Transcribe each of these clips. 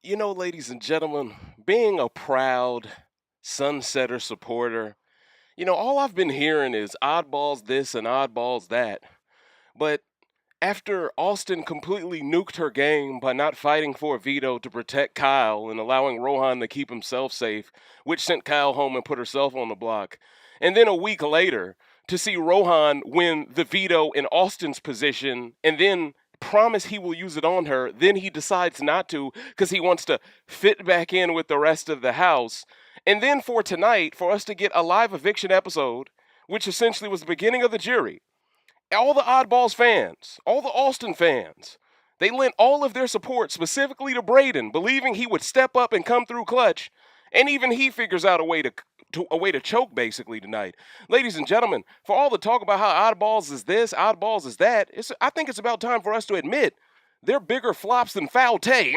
Ladies and gentlemen, being a proud Sunsetter supporter, all I've been hearing is oddballs this and oddballs that. But after Austin completely nuked her game by not fighting for a veto to protect Kyle and allowing Rohan to keep himself safe, which sent Kyle home and put herself on the block, and then a week later to see Rohan win the veto in Austin's position and then promise he will use it on her, then he decides not to because he wants to fit back in with the rest of the house. And then for tonight, for us to get a live eviction episode, which essentially was the beginning of the jury, all the Oddballs fans, all the Austin fans, they lent all of their support specifically to Breydon, believing he would step up and come through clutch. And even he figures out a way to choke basically tonight. Ladies and gentlemen, for all the talk about how oddballs is this, oddballs is that, I think it's about time for us to admit they're bigger flops than Foul Tay.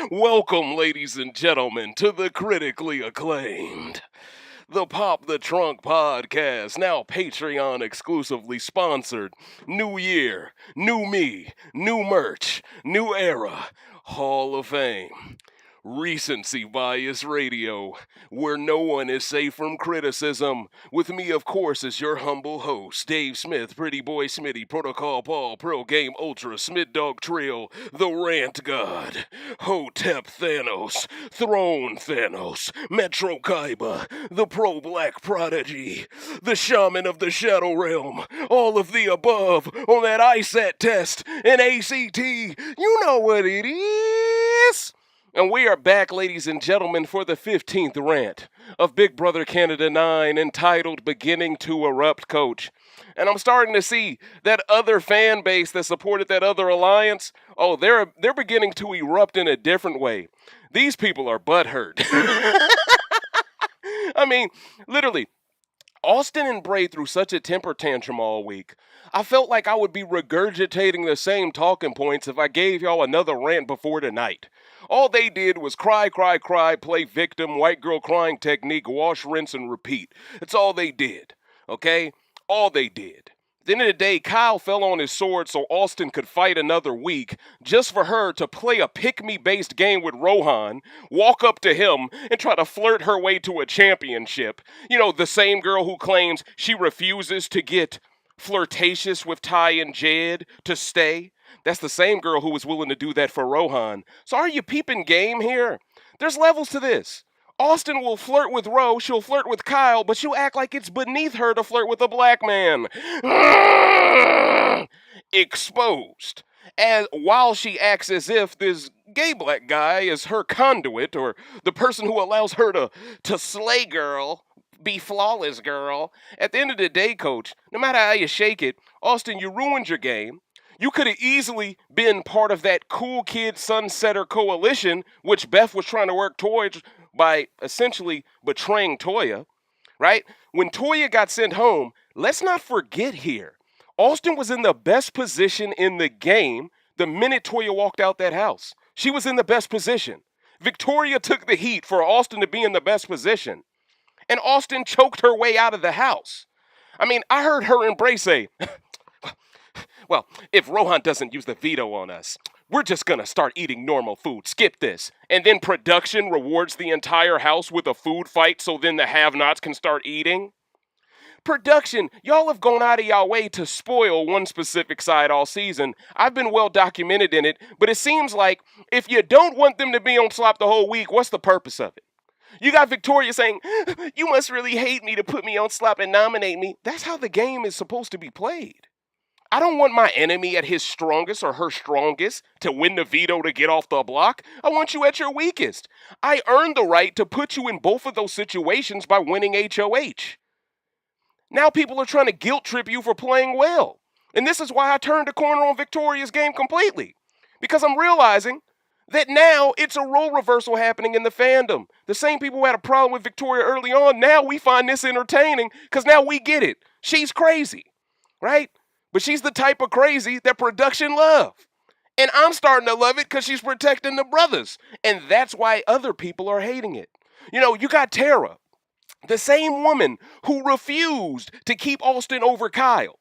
Welcome, ladies and gentlemen, to the critically acclaimed the Pop the Trunk podcast, now Patreon exclusively sponsored. New year, new me, new merch, new era, Hall of Fame. Recency Bias Radio, where no one is safe from criticism. With me, of course, is your humble host, Dave Smith, Pretty Boy Smitty, Protocol Paul, Pro Game Ultra, Smid Dog Trail, the Rant God, Hotep Thanos, Throne Thanos, Metro Kaiba, the Pro Black Prodigy, the Shaman of the Shadow Realm, all of the above on that ISAT test and ACT. You know what it is. And we are back, ladies and gentlemen, for the 15th rant of Big Brother Canada 9 entitled Beginning to Erupt, Coach. And I'm starting to see that other fan base that supported that other alliance, they're beginning to erupt in a different way. These people are butthurt. I mean, literally, Austin and Bray threw such a temper tantrum all week. I felt like I would be regurgitating the same talking points if I gave y'all another rant before tonight. All they did was cry, cry, cry, play victim, white girl crying technique, wash, rinse, and repeat. That's all they did, okay? All they did. At the end of the day, Kyle fell on his sword so Austin could fight another week just for her to play a pick-me-based game with Rohan, walk up to him, and try to flirt her way to a championship. The same girl who claims she refuses to get flirtatious with Ty and Jed to stay. That's the same girl who was willing to do that for Rohan. So are you peeping game here? There's levels to this. Austin will flirt with Ro, she'll flirt with Kyle, but she'll act like it's beneath her to flirt with a black man. Exposed. While she acts as if this gay black guy is her conduit, or the person who allows her to slay girl, be flawless girl. At the end of the day, coach, no matter how you shake it, Austin, you ruined your game. You could have easily been part of that cool kid sunsetter coalition, which Beth was trying to work towards by essentially betraying Toya, right? When Toya got sent home, let's not forget here, Austin was in the best position in the game the minute Toya walked out that house. She was in the best position. Victoria took the heat for Austin to be in the best position. And Austin choked her way out of the house. I mean, I heard her and Bray say, well, if Rohan doesn't use the veto on us, we're just gonna start eating normal food. Skip this. And then production rewards the entire house with a food fight so then the have-nots can start eating. Production, y'all have gone out of y'all way to spoil one specific side all season. I've been well documented in it, but it seems like if you don't want them to be on slop the whole week, what's the purpose of it? You got Victoria saying, you must really hate me to put me on slop and nominate me. That's how the game is supposed to be played. I don't want my enemy at his strongest or her strongest to win the veto to get off the block. I want you at your weakest. I earned the right to put you in both of those situations by winning HOH. Now people are trying to guilt trip you for playing well. And this is why I turned the corner on Victoria's game completely. Because I'm realizing that now it's a role reversal happening in the fandom. The same people who had a problem with Victoria early on, now we find this entertaining because now we get it. She's crazy, right? But she's the type of crazy that production love. And I'm starting to love it because she's protecting the brothers. And that's why other people are hating it. You got Tera, the same woman who refused to keep Austin over Kyle,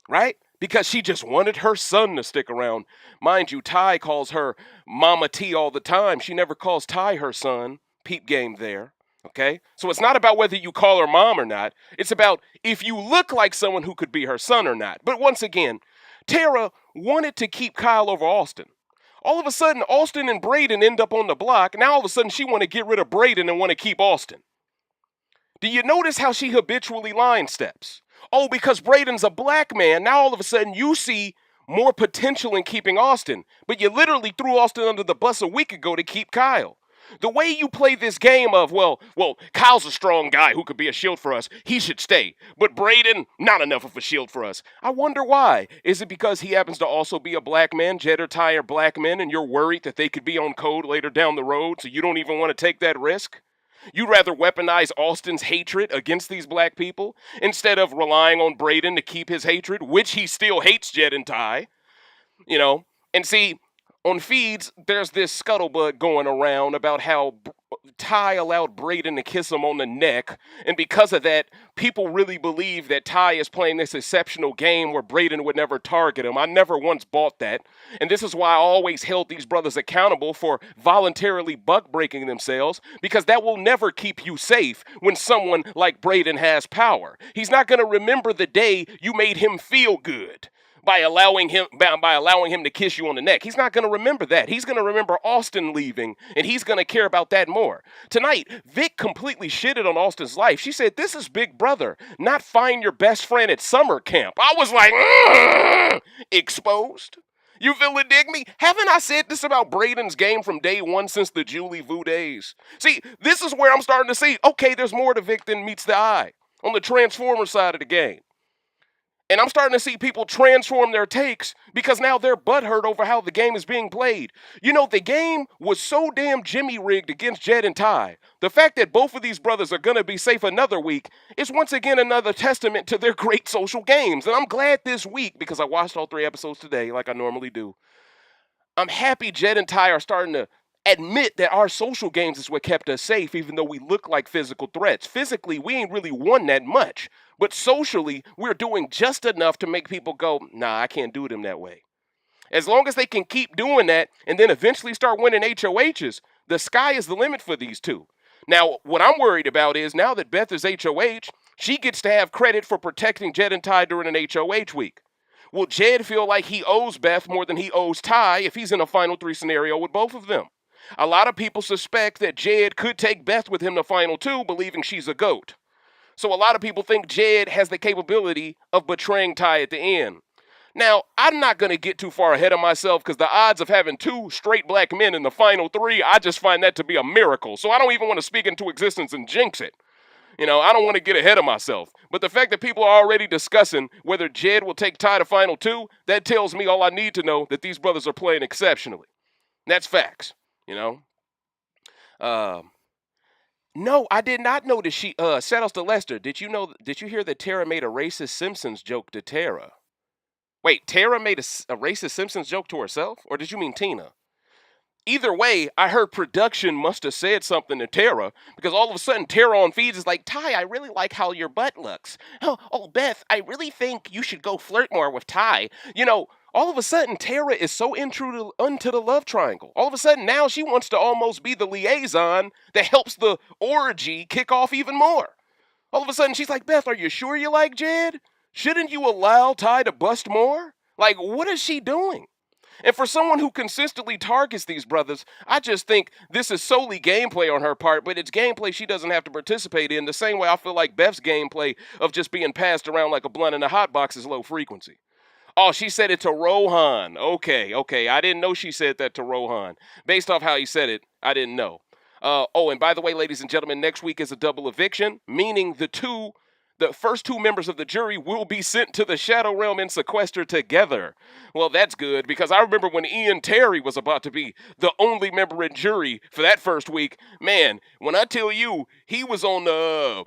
right? because she just wanted her son to stick around. Mind you, Ty calls her Mama T all the time. She never calls Ty her son. Peep game there. Okay? So it's not about whether you call her mom or not. It's about if you look like someone who could be her son or not. But once again, Tera wanted to keep Kyle over Austin. All of a sudden, Austin and Breydon end up on the block. Now all of a sudden, she want to get rid of Breydon and want to keep Austin. Do you notice how she habitually line steps? Oh, because Breydon's a black man, now all of a sudden you see more potential in keeping Austin. But you literally threw Austin under the bus a week ago to keep Kyle. The way you play this game of, well, Kyle's a strong guy who could be a shield for us. He should stay. But Breydon, not enough of a shield for us. I wonder why. Is it because he happens to also be a black man? Jed or Ty are black men, and you're worried that they could be on code later down the road, so you don't even want to take that risk? You'd rather weaponize Austin's hatred against these black people instead of relying on Breydon to keep his hatred, which he still hates Jed and Ty. You know, and see, on feeds, there's this scuttlebutt going around about how Ty allowed Breydon to kiss him on the neck, and because of that, people really believe that Ty is playing this exceptional game where Breydon would never target him. I never once bought that, and this is why I always held these brothers accountable for voluntarily buck-breaking themselves, because that will never keep you safe when someone like Breydon has power. He's not going to remember the day you made him feel good by allowing him to kiss you on the neck. He's not going to remember that. He's going to remember Austin leaving, and he's going to care about that more. Tonight, Vic completely shitted on Austin's life. She said, this is Big Brother, not find your best friend at summer camp. I was like, exposed? You feel it, dig me? Haven't I said this about Breydon's game from day one since the Julie Vu days? See, this is where I'm starting to see, okay, there's more to Vic than meets the eye on the Transformer side of the game. And I'm starting to see people transform their takes because now they're butthurt over how the game is being played. You know, the game was so damn Jimmy rigged against Jed and Ty. The fact that both of these brothers are going to be safe another week is once again another testament to their great social games. And I'm glad this week, because I watched all 3 episodes today like I normally do, I'm happy Jed and Ty are starting to admit that our social games is what kept us safe, even though we look like physical threats. Physically, we ain't really won that much. But socially, we're doing just enough to make people go, nah, I can't do them that way. As long as they can keep doing that and then eventually start winning HOHs, the sky is the limit for these two. Now, what I'm worried about is now that Beth is HOH, she gets to have credit for protecting Jed and Ty during an HOH week. Will Jed feel like he owes Beth more than he owes Ty if he's in a Final 3 scenario with both of them? A lot of people suspect that Jed could take Beth with him to Final 2, believing she's a GOAT. So a lot of people think Jed has the capability of betraying Ty at the end. Now, I'm not going to get too far ahead of myself because the odds of having 2 straight black men in the Final 3, I just find that to be a miracle. So I don't even want to speak into existence and jinx it. You know, I don't want to get ahead of myself. But the fact that people are already discussing whether Jed will take Ty to Final 2, that tells me all I need to know, that these brothers are playing exceptionally. That's facts, you know. No, I did not know that she settles to Lester. Did you hear that Tera made a racist Simpsons joke to Tera? Wait, Tera made a racist Simpsons joke to herself? Or did you mean Tina? Either way, I heard production must have said something to Tera, because all of a sudden Tera on feeds is like, Ty, I really like how your butt looks. Oh, Beth, I really think you should go flirt more with Ty. You know, all of a sudden Tera is so into the love triangle. All of a sudden now she wants to almost be the liaison that helps the orgy kick off even more. All of a sudden she's like, Beth, are you sure you like Jed? Shouldn't you allow Ty to bust more? Like, what is she doing? And for someone who consistently targets these brothers, I just think this is solely gameplay on her part, but it's gameplay she doesn't have to participate in, the same way I feel like Beth's gameplay of just being passed around like a blunt in a hot box is low frequency. Oh, she said it to Rohan. Okay. I didn't know she said that to Rohan. Based off how he said it, I didn't know. And by the way, ladies and gentlemen, next week is a double eviction, meaning the first 2 members of the jury will be sent to the Shadow Realm and sequestered together. Well, that's good, because I remember when Ian Terry was about to be the only member in jury for that first week. Man, when I tell you, he was on the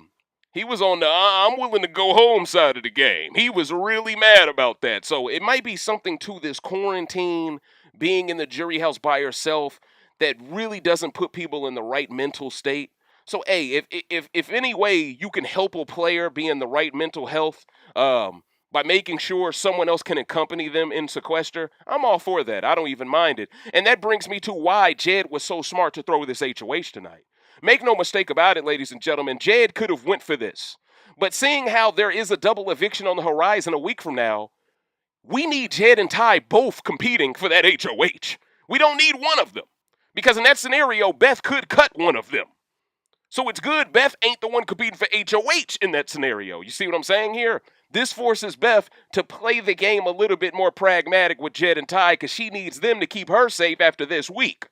I'm willing to go home side of the game. He was really mad about that. So it might be something to this quarantine, being in the jury house by yourself, that really doesn't put people in the right mental state. So, hey, if any way you can help a player be in the right mental health, by making sure someone else can accompany them in sequester, I'm all for that. I don't even mind it. And that brings me to why Jed was so smart to throw this HOH tonight. Make no mistake about it, ladies and gentlemen, Jed could have went for this. But seeing how there is a double eviction on the horizon a week from now, we need Jed and Ty both competing for that HOH. We don't need one of them. Because in that scenario, Beth could cut one of them. So it's good Beth ain't the one competing for HOH in that scenario. You see what I'm saying here? This forces Beth to play the game a little bit more pragmatic with Jed and Ty because she needs them to keep her safe after this week.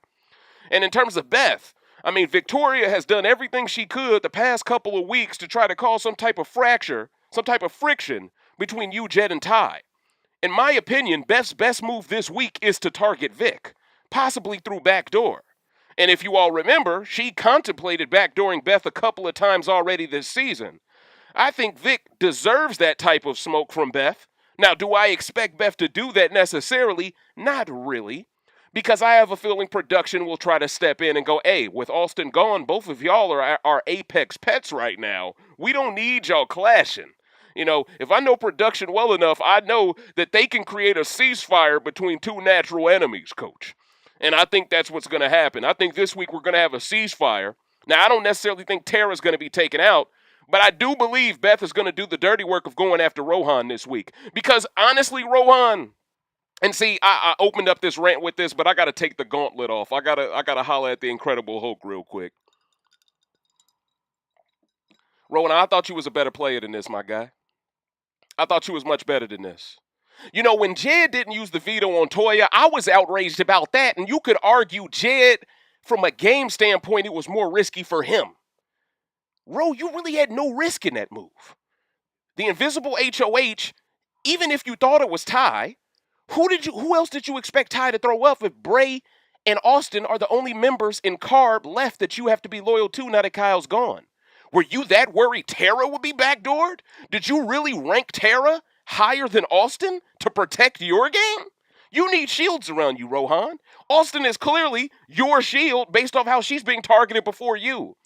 And in terms of Beth, I mean, Victoria has done everything she could the past couple of weeks to try to cause some type of fracture, some type of friction between you, Jed, and Ty. In my opinion, Beth's best move this week is to target Vic, possibly through backdoor. And if you all remember, she contemplated backdooring Beth a couple of times already this season. I think Vic deserves that type of smoke from Beth. Now, do I expect Beth to do that necessarily? Not really. Because I have a feeling production will try to step in and go, hey, with Austin gone, both of y'all are our apex pets right now. We don't need y'all clashing. You know, if I know production well enough, I know that they can create a ceasefire between two natural enemies, coach. And I think that's what's going to happen. I think this week we're going to have a ceasefire. Now, I don't necessarily think Tera's going to be taken out, but I do believe Beth is going to do the dirty work of going after Rohan this week. Because honestly, Rohan, and see, I opened up this rant with this, but I got to take the gauntlet off. I gotta holler at the Incredible Hulk real quick. Rohan, I thought you was a better player than this, my guy. I thought you was much better than this. You know, when Jed didn't use the veto on Toya, I was outraged about that, and you could argue Jed, from a game standpoint, it was more risky for him. Ro, you really had no risk in that move. The invisible HOH, even if you thought it was Ty, who else did you expect Ty to throw up if Bray and Austin are the only members in Carb left that you have to be loyal to now that Kyle's gone? Were you that worried Tera would be backdoored? Did you really rank Tera higher than Austin to protect your game? You need shields around you, Rohan. Austin is clearly your shield based off how she's being targeted before you.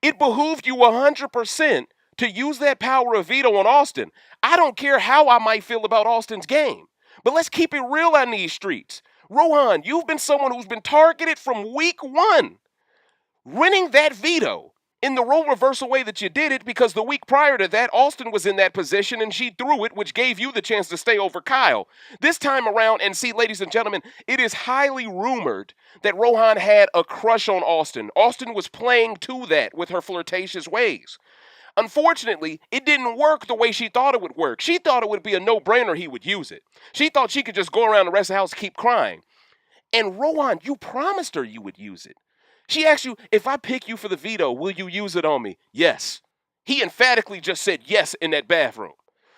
It behooved you 100% to use that power of veto on Austin. I don't care how I might feel about Austin's game, but let's keep it real on these streets. Rohan, you've been someone who's been targeted from week one. Winning that veto in the role reversal way that you did it, because the week prior to that, Austin was in that position and she threw it, which gave you the chance to stay over Kyle. This time around, and see, ladies and gentlemen, it is highly rumored that Rohan had a crush on Austin. Austin was playing to that with her flirtatious ways. Unfortunately, it didn't work the way she thought it would work. She thought it would be a no-brainer he would use it. She thought she could just go around the rest of the house and keep crying. And Rohan, you promised her you would use it. She asked you, if I pick you for the veto, will you use it on me? Yes. He emphatically just said yes in that bathroom.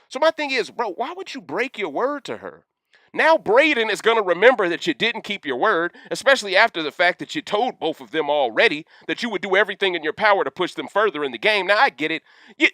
So my thing is, bro, why would you break your word to her? Now Breydon is going to remember that you didn't keep your word, especially after the fact that you told both of them already that you would do everything in your power to push them further in the game. Now, I get it.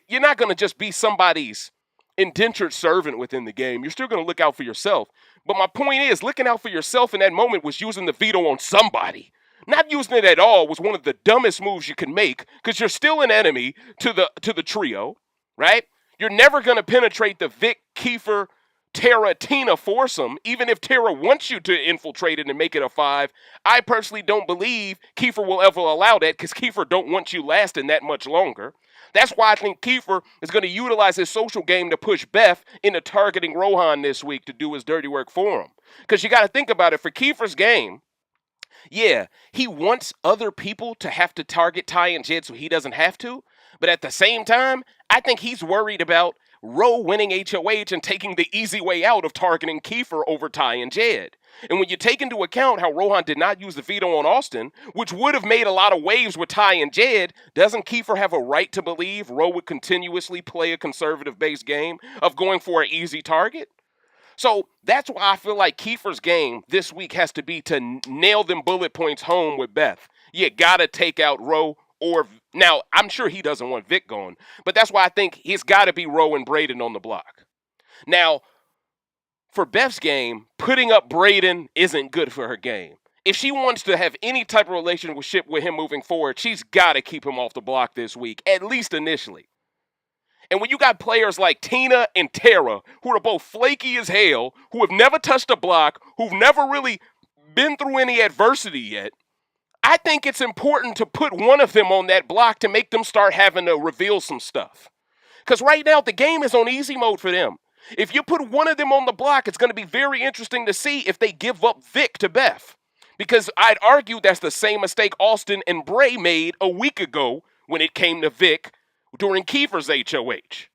You're not going to just be somebody's indentured servant within the game. You're still going to look out for yourself. But my point is, looking out for yourself in that moment was using the veto on somebody. Not using it at all was one of the dumbest moves you can make, because you're still an enemy to the trio, right? You're never going to penetrate the Vic, Kiefer, Tera, Tina foursome, even if Tera wants you to infiltrate it and make it a 5. I personally don't believe Kiefer will ever allow that, because Kiefer don't want you lasting that much longer. That's why I think Kiefer is going to utilize his social game to push Beth into targeting Rohan this week to do his dirty work for him. Because you got to think about it, for Kiefer's game, yeah, he wants other people to have to target Ty and Jed so he doesn't have to. But at the same time, I think he's worried about Ro winning HOH and taking the easy way out of targeting Kiefer over Ty and Jed. And when you take into account how Rohan did not use the veto on Austin, which would have made a lot of waves with Ty and Jed, doesn't Kiefer have a right to believe Ro would continuously play a conservative-based game of going for an easy target? So that's why I feel like Kiefer's game this week has to be to nail them bullet points home with Beth. You gotta take out Ro, or now I'm sure he doesn't want Vic going, but that's why I think he's got to be Ro and Breydon on the block. Now, for Beth's game, putting up Breydon isn't good for her game. If she wants to have any type of relationship with him moving forward, she's got to keep him off the block this week, at least initially. And when you got players like Tina and Tera, who are both flaky as hell, who have never touched a block, who've never really been through any adversity yet, I think it's important to put one of them on that block to make them start having to reveal some stuff. Because right now, the game is on easy mode for them. If you put one of them on the block, it's going to be very interesting to see if they give up Vic to Beth. Because I'd argue that's the same mistake Austin and Bray made a week ago when it came to Vic during Kiefer's HOH.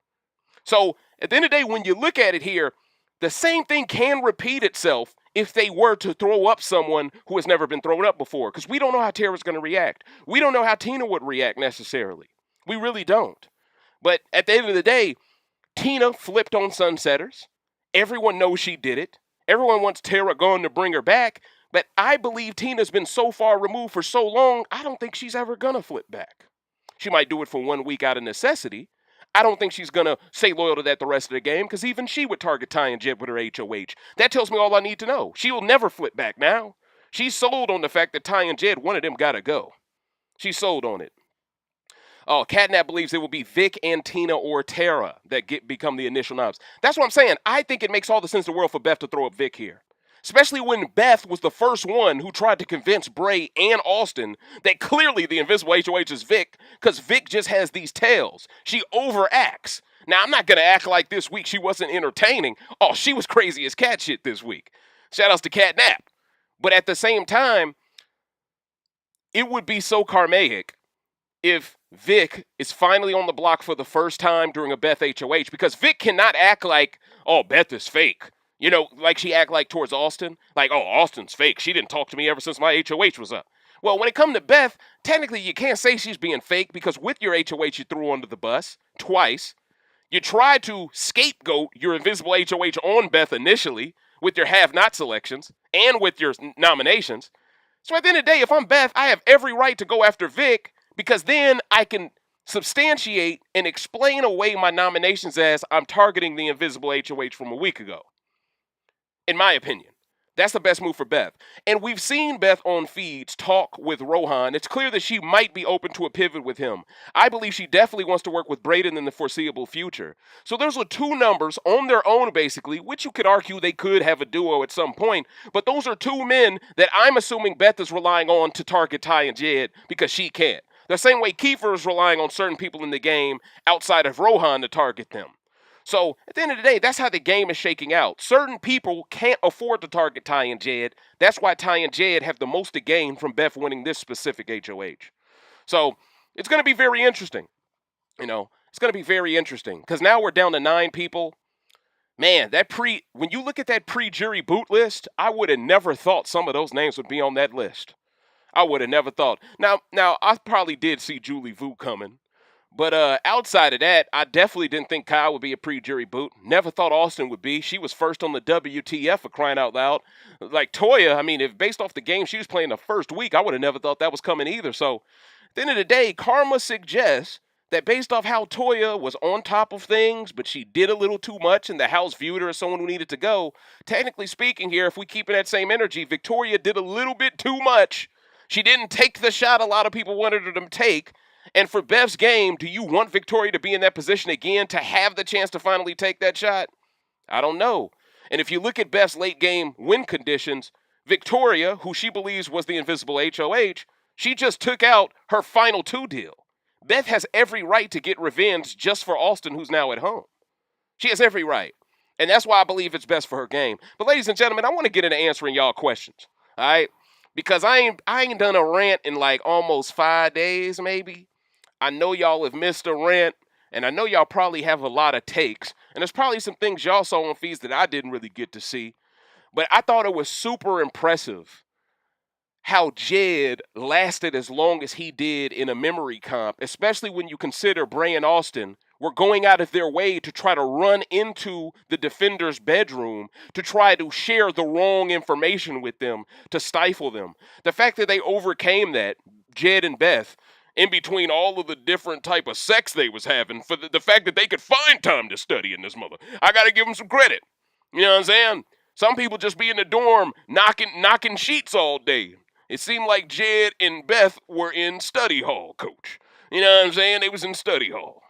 So, at the end of the day, when you look at it here, the same thing can repeat itself if they were to throw up someone who has never been thrown up before. Because we don't know how Tera's going to react. We don't know how Tina would react necessarily. We really don't. But at the end of the day, Tina flipped on Sunsetters. Everyone knows she did it. Everyone wants Tera gone to bring her back. But I believe Tina's been so far removed for so long, I don't think she's ever going to flip back. She might do it for 1 week out of necessity. I don't think she's going to stay loyal to that the rest of the game, because even she would target Ty and Jed with her HOH. That tells me all I need to know. She'll never flip back now. She's sold on the fact that Ty and Jed, one of them got to go. She's sold on it. Oh, Catnap believes it will be Vic and Tina or Tera that become the initial knobs. That's what I'm saying. I think it makes all the sense in the world for Beth to throw up Vic here. Especially when Beth was the first one who tried to convince Bray and Austin that clearly the invisible HOH is Vic, because Vic just has these tails. She overacts. Now, I'm not going to act like this week she wasn't entertaining. Oh, she was crazy as cat shit this week. Shout outs to Catnap. But at the same time, it would be so karmic if Vic is finally on the block for the first time during a Beth HOH, because Vic cannot act like, oh, Beth is fake. You know, like she act like towards Austin. Like, oh, Austin's fake. She didn't talk to me ever since my HOH was up. Well, when it comes to Beth, technically you can't say she's being fake, because with your HOH you threw under the bus twice. You tried to scapegoat your invisible HOH on Beth initially with your have-not selections and with your nominations. So at the end of the day, if I'm Beth, I have every right to go after Vic, because then I can substantiate and explain away my nominations as I'm targeting the invisible HOH from a week ago. In my opinion, that's the best move for Beth. And we've seen Beth on feeds talk with Rohan. It's clear that she might be open to a pivot with him. I believe she definitely wants to work with Breydon in the foreseeable future. So those are two numbers on their own, basically, which you could argue they could have a duo at some point. But those are two men that I'm assuming Beth is relying on to target Ty and Jed, because she can't. The same way Kiefer is relying on certain people in the game outside of Rohan to target them. So, at the end of the day, that's how the game is shaking out. Certain people can't afford to target Ty and Jed. That's why Ty and Jed have the most to gain from Beth winning this specific HOH. So, it's going to be very interesting. You know, it's going to be very interesting. Because now we're down to 9 people. Man, when you look at that pre-jury boot list, I would have never thought some of those names would be on that list. I would have never thought. Now, I probably did see Julie Vu coming. But outside of that, I definitely didn't think Kyle would be a pre-jury boot. Never thought Austin would be. She was first on the WTF for crying out loud. Like Toya, I mean, if based off the game she was playing the first week, I would have never thought that was coming either. So at the end of the day, karma suggests that based off how Toya was on top of things, but she did a little too much and the house viewed her as someone who needed to go, technically speaking here, if we keep in that same energy, Victoria did a little bit too much. She didn't take the shot a lot of people wanted her to take. And for Beth's game, do you want Victoria to be in that position again to have the chance to finally take that shot? I don't know. And if you look at Beth's late game win conditions, Victoria, who she believes was the invisible HOH, she just took out her final 2 deal. Beth has every right to get revenge just for Austin, who's now at home. She has every right. And that's why I believe it's best for her game. But ladies and gentlemen, I want to get into answering y'all questions. All right? Because I ain't done a rant in like almost 5 days, maybe. I know y'all have missed a rant, and I know y'all probably have a lot of takes, and there's probably some things y'all saw on feeds that I didn't really get to see, but I thought it was super impressive how Jed lasted as long as he did in a memory comp, especially when you consider Bray and Austin were going out of their way to try to run into the defender's bedroom to try to share the wrong information with them, to stifle them. The fact that they overcame that, Jed and Beth, in between all of the different type of sex they was having, for the fact that they could find time to study in this mother. I got to give them some credit. You know what I'm saying? Some people just be in the dorm knocking sheets all day. It seemed like Jed and Beth were in study hall, coach. You know what I'm saying? They was in study hall.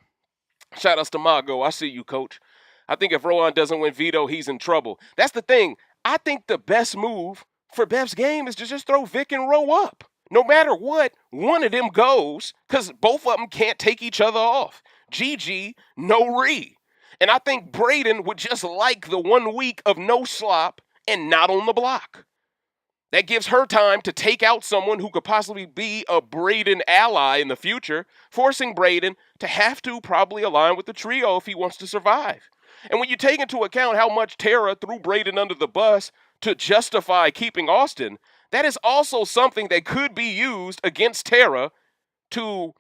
Shout outs to Mago. I see you, coach. I think if Rohan doesn't win Veto, he's in trouble. That's the thing. I think the best move for Beth's game is to just throw Vic and Ro up. No matter what, one of them goes, because both of them can't take each other off. GG, no re. And I think Breydon would just like the 1 week of no slop and not on the block. That gives her time to take out someone who could possibly be a Breydon ally in the future, forcing Breydon to have to probably align with the trio if he wants to survive. And when you take into account how much Tera threw Breydon under the bus to justify keeping Austin, that is also something that could be used against Tera to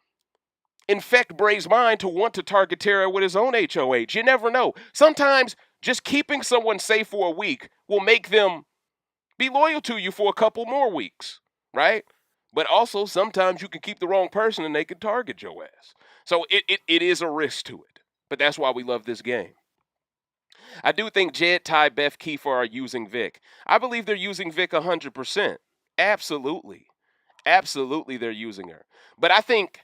infect Bray's mind to want to target Tera with his own HOH. You never know. Sometimes just keeping someone safe for a week will make them be loyal to you for a couple more weeks, right? But also, sometimes you can keep the wrong person and they can target your ass. So it is a risk to it. But that's why we love this game. I do think Jed, Ty, Beth, Kiefer are using Vic. I believe they're using Vic 100%. Absolutely. Absolutely they're using her. But I think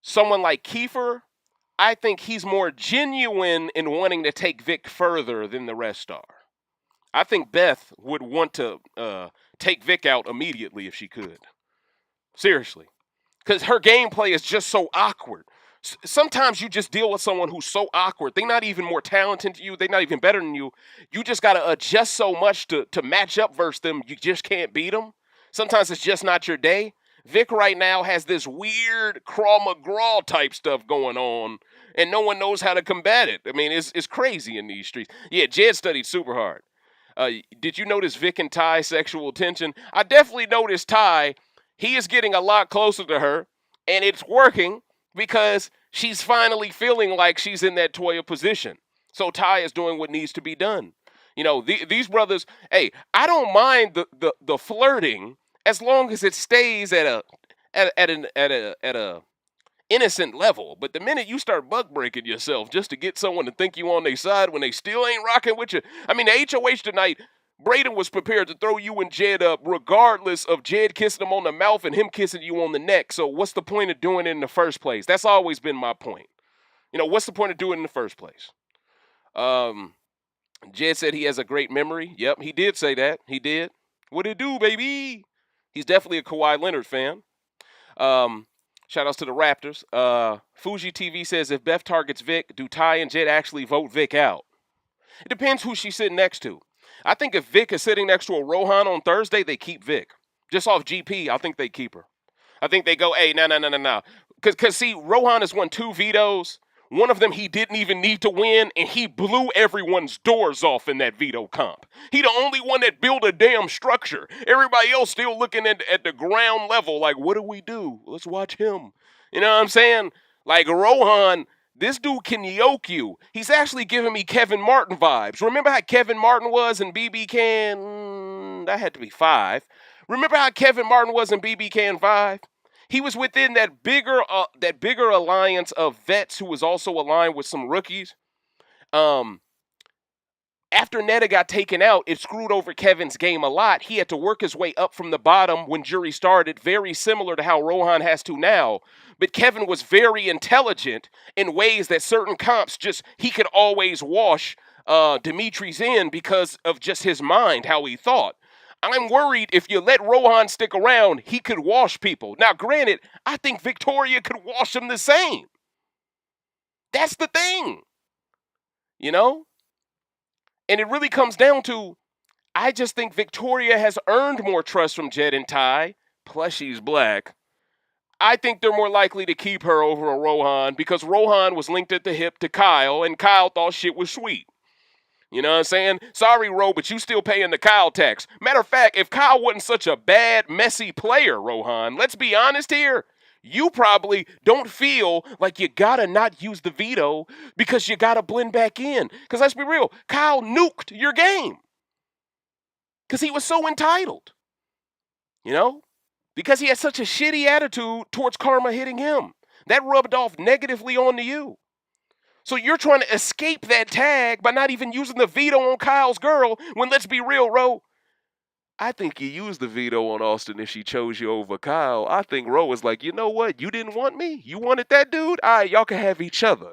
someone like Kiefer, I think he's more genuine in wanting to take Vic further than the rest are. I think Beth would want to take Vic out immediately if she could. Seriously. Because her gameplay is just so awkward. Sometimes you just deal with someone who's so awkward. They're not even more talented than you. They're not even better than you. You just got to adjust so much to match up versus them. You just can't beat them. Sometimes it's just not your day. Vic right now has this weird Crawl McGraw type stuff going on, and no one knows how to combat it. I mean, it's crazy in these streets. Yeah, Jed studied super hard. Did you notice Vic and Ty sexual tension? I definitely noticed Ty. He is getting a lot closer to her, and it's working because she's finally feeling like she's in that Toya position. So Ty is doing what needs to be done. You know, these brothers, hey, I don't mind the flirting as long as it stays at a innocent level. But the minute you start buck breaking yourself just to get someone to think you on their side when they still ain't rocking with you. I mean, the HOH tonight, Breydon was prepared to throw you and Jed up regardless of Jed kissing him on the mouth and him kissing you on the neck. So what's the point of doing it in the first place? That's always been my point. You know, what's the point of doing it in the first place? Jed said he has a great memory. Yep, he did say that. He did. What it do, baby? He's definitely a Kawhi Leonard fan. Shout outs to the Raptors. Fuji TV says, if Beth targets Vic, do Ty and Jed actually vote Vic out? It depends who she's sitting next to. I think if Vic is sitting next to a Rohan on Thursday, they keep Vic. Just off GP, I think they keep her. I think they go, hey, no. Because, see, Rohan has won 2 vetoes. One of them he didn't even need to win, and he blew everyone's doors off in that veto comp. He the only one that built a damn structure. Everybody else still looking at the ground level like, what do we do? Let's watch him. You know what I'm saying? Like, Rohan, this dude can yoke you. He's actually giving me Kevin Martin vibes. Remember how Kevin Martin was in BBCAN? That had to be 5. Remember how Kevin Martin was in BBCAN 5? He was within that bigger alliance of vets who was also aligned with some rookies. After Netta got taken out, it screwed over Kevin's game a lot. He had to work his way up from the bottom when Jury started, very similar to how Rohan has to now. But Kevin was very intelligent in ways that certain comps he could always wash Dimitri's in because of just his mind, how he thought. I'm worried if you let Rohan stick around, he could wash people. Now, granted, I think Victoria could wash him the same. That's the thing. You know? And it really comes down to, I just think Victoria has earned more trust from Jed and Ty, plus she's black. I think they're more likely to keep her over a Rohan because Rohan was linked at the hip to Kyle, and Kyle thought shit was sweet. You know what I'm saying? Sorry, Ro, but you still paying the Kyle tax. Matter of fact, if Kyle wasn't such a bad, messy player, Rohan, let's be honest here, you probably don't feel like you gotta not use the veto because you gotta blend back in. Because let's be real, Kyle nuked your game. Because he was so entitled. You know? Because he had such a shitty attitude towards karma hitting him. That rubbed off negatively onto you. So you're trying to escape that tag by not even using the veto on Kyle's girl when, let's be real, Ro, I think you used the veto on Austin if she chose you over Kyle. I think Ro was like, you know what? You didn't want me? You wanted that dude? All right, y'all can have each other.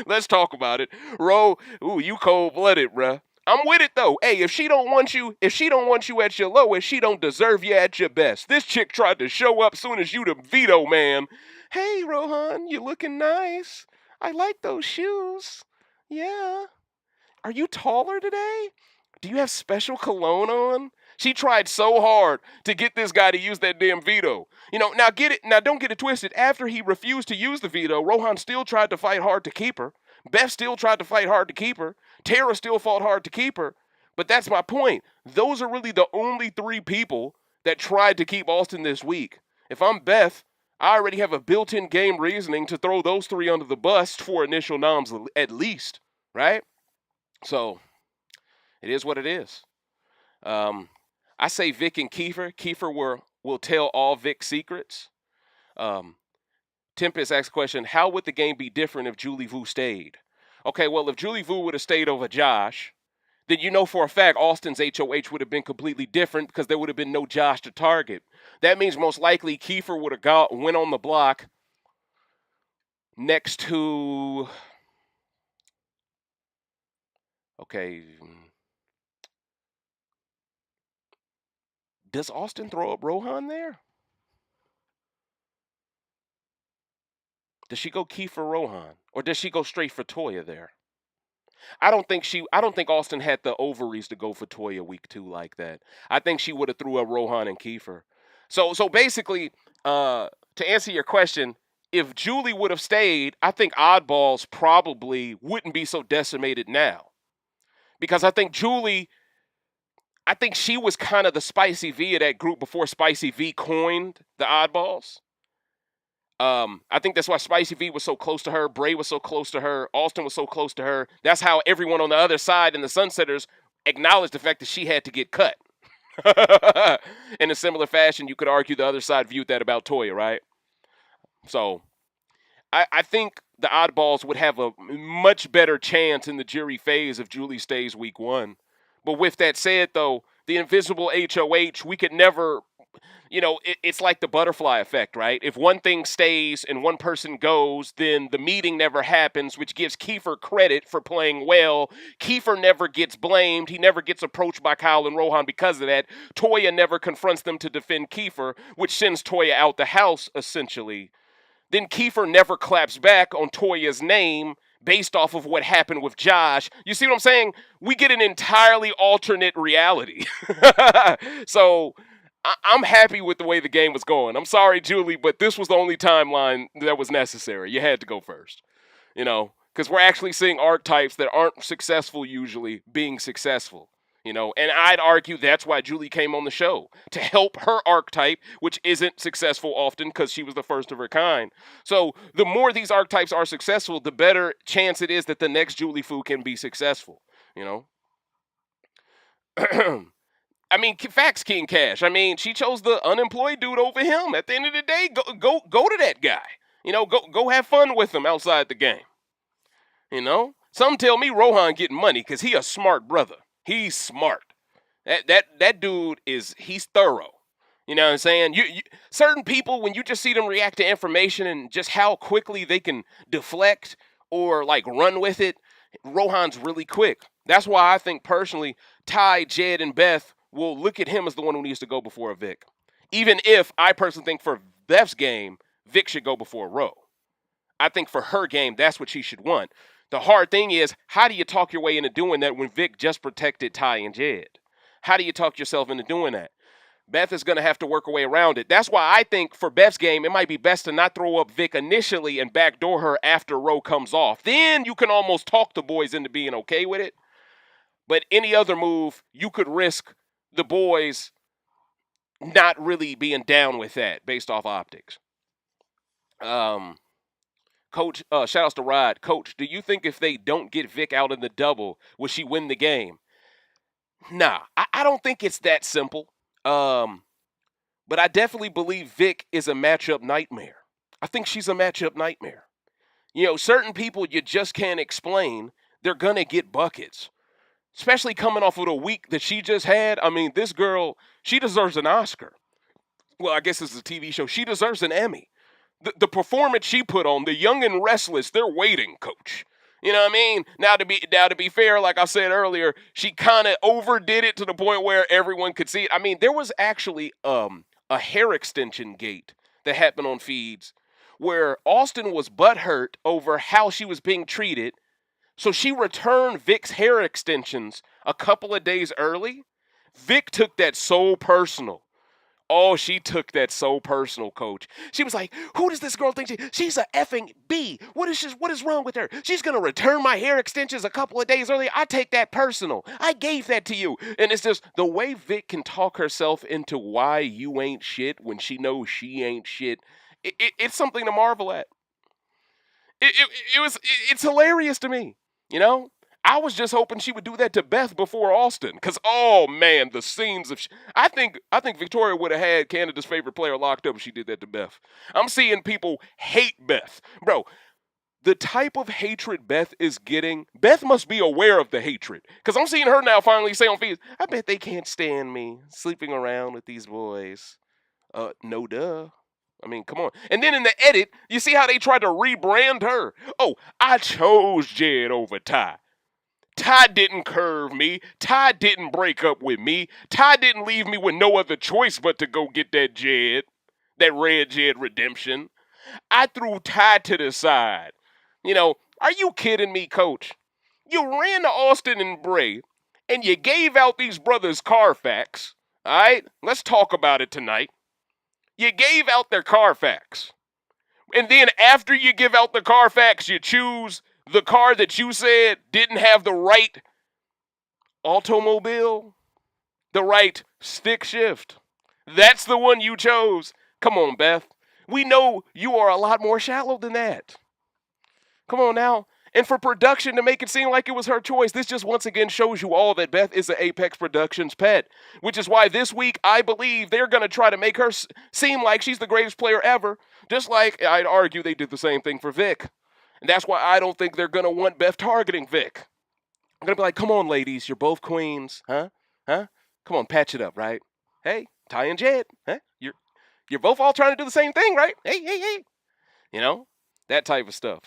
Let's talk about it. Ro, ooh, you cold-blooded, bruh. I'm with it though. Hey, if she don't want you at your lowest, she don't deserve you at your best. This chick tried to show up soon as you the veto man. Hey, Rohan, you looking nice. I like those shoes. Yeah. Are you taller today? Do you have special cologne on? She tried so hard to get this guy to use that damn veto. Now don't get it twisted. After he refused to use the veto, Rohan still tried to fight hard to keep her. Beth still tried to fight hard to keep her. Tera still fought hard to keep her. But that's my point. Those are really the only three people that tried to keep Austin this week. If I'm Beth, I already have a built-in game reasoning to throw those three under the bus for initial noms at least, right? So, it is what it is. I say Vic and Kiefer. Kiefer will tell all Vic's secrets. Tempest asks a question, how would the game be different if Julie Vu stayed? Okay, well, if Julie Vu would have stayed over Josh, then you know for a fact Austin's HOH would have been completely different because there would have been no Josh to target. That means most likely Kiefer would have went on the block next to... Okay. Does Austin throw up Rohan there? Does she go Kiefer Rohan? Or does she go straight for Toya there? I don't think Austin had the ovaries to go for Toya week 2 like that. I think she would have threw up Rohan and Kiefer. So basically, to answer your question, if Julie would have stayed, I think Oddballs probably wouldn't be so decimated now. Because I think she was kind of the Spicy V of that group before Spicy V coined the Oddballs. I think that's why Spicy V was so close to her, Bray was so close to her, Austin was so close to her. That's how everyone on the other side in the Sunsetters acknowledged the fact that she had to get cut. In a similar fashion, you could argue the other side viewed that about Toya, right? So, I think the Oddballs would have a much better chance in the jury phase if Julie stays week 1. But with that said, though, the invisible HOH, we could never... it's like the butterfly effect, right? If one thing stays and one person goes, then the meeting never happens, which gives Kiefer credit for playing well. Kiefer never gets blamed. He never gets approached by Kyle and Rohan because of that. Toya never confronts them to defend Kiefer, which sends Toya out the house, essentially. Then Kiefer never claps back on Toya's name based off of what happened with Josh. You see what I'm saying? We get an entirely alternate reality. So... I'm happy with the way the game was going. I'm sorry, Julie, but this was the only timeline that was necessary. You had to go first, because we're actually seeing archetypes that aren't successful usually being successful, and I'd argue that's why Julie came on the show, to help her archetype, which isn't successful often because she was the first of her kind. So the more these archetypes are successful, the better chance it is that the next Julie Fu can be successful, I mean, facts, King Cash. I mean, she chose the unemployed dude over him. At the end of the day, go to that guy. Go have fun with him outside the game. Some tell me Rohan getting money because he a smart brother. He's smart. That dude he's thorough. You know what I'm saying? Certain people, when you just see them react to information and just how quickly they can deflect or like run with it, Rohan's really quick. That's why I think personally, Ty, Jed, and Beth will look at him as the one who needs to go before Vic. Even if I personally think for Beth's game, Vic should go before Ro. I think for her game, that's what she should want. The hard thing is, how do you talk your way into doing that when Vic just protected Ty and Jed? How do you talk yourself into doing that? Beth is going to have to work her way around it. That's why I think for Beth's game, it might be best to not throw up Vic initially and backdoor her after Ro comes off. Then you can almost talk the boys into being okay with it. But any other move, you could risk the boys not really being down with that based off optics. Coach, shout outs to Rod. Coach, do you think if they don't get Vic out in the double, will she win the game? Nah, I don't think it's that simple. But I definitely believe Vic is a matchup nightmare. I think she's a matchup nightmare. Certain people you just can't explain. They're going to get buckets. especially coming off of the week that she just had. I mean, this girl, she deserves an Oscar. Well, I guess it's a TV show. She deserves an Emmy. The performance she put on, the Young and Restless, they're waiting, coach. You know what I mean? Now to be fair, like I said earlier, she kind of overdid it to the point where everyone could see it. I mean, there was actually a hair extension gate that happened on feeds where Austin was butthurt over how she was being treated. So she returned Vic's hair extensions a couple of days early. Vic took that so personal. Oh, she took that so personal, coach. She was like, who does this girl think she's a effing B? What is wrong with her? She's going to return my hair extensions a couple of days early. I take that personal. I gave that to you. And it's just the way Vic can talk herself into why you ain't shit when she knows she ain't shit. It's something to marvel at. It's hilarious to me, you know? I was just hoping she would do that to Beth before Austin, because oh man, the scenes of I think Victoria would have had Canada's favorite player locked up if she did that to Beth. I'm seeing people hate Beth, bro. The type of hatred Beth is getting, Beth must be aware of the hatred, because I'm seeing her now finally say on feeds, I bet they can't stand me sleeping around with these boys. No duh. I mean, come on. And then in the edit, you see how they tried to rebrand her. Oh, I chose Jed over Ty. Ty didn't curve me. Ty didn't break up with me. Ty didn't leave me with no other choice but to go get that Jed, that red Jed redemption. I threw Ty to the side. You know, are you kidding me, coach? You ran to Austin and Bray, and you gave out these brothers Carfax. All right? Let's talk about it tonight. You gave out their Carfax. And then after you give out the Carfax, you choose the car that you said didn't have the right automobile, the right stick shift. That's the one you chose. Come on, Beth. We know you are a lot more shallow than that. Come on now. And for production to make it seem like it was her choice, this just once again shows you all that Beth is an Apex Productions pet. Which is why this week, I believe they're going to try to make her seem like she's the greatest player ever. Just like I'd argue they did the same thing for Vic. And that's why I don't think they're going to want Beth targeting Vic. I'm going to be like, come on, ladies, you're both queens. Huh? Come on, patch it up, right? Hey, Ty and Jed. Huh? You're both all trying to do the same thing, right? Hey. You know, that type of stuff.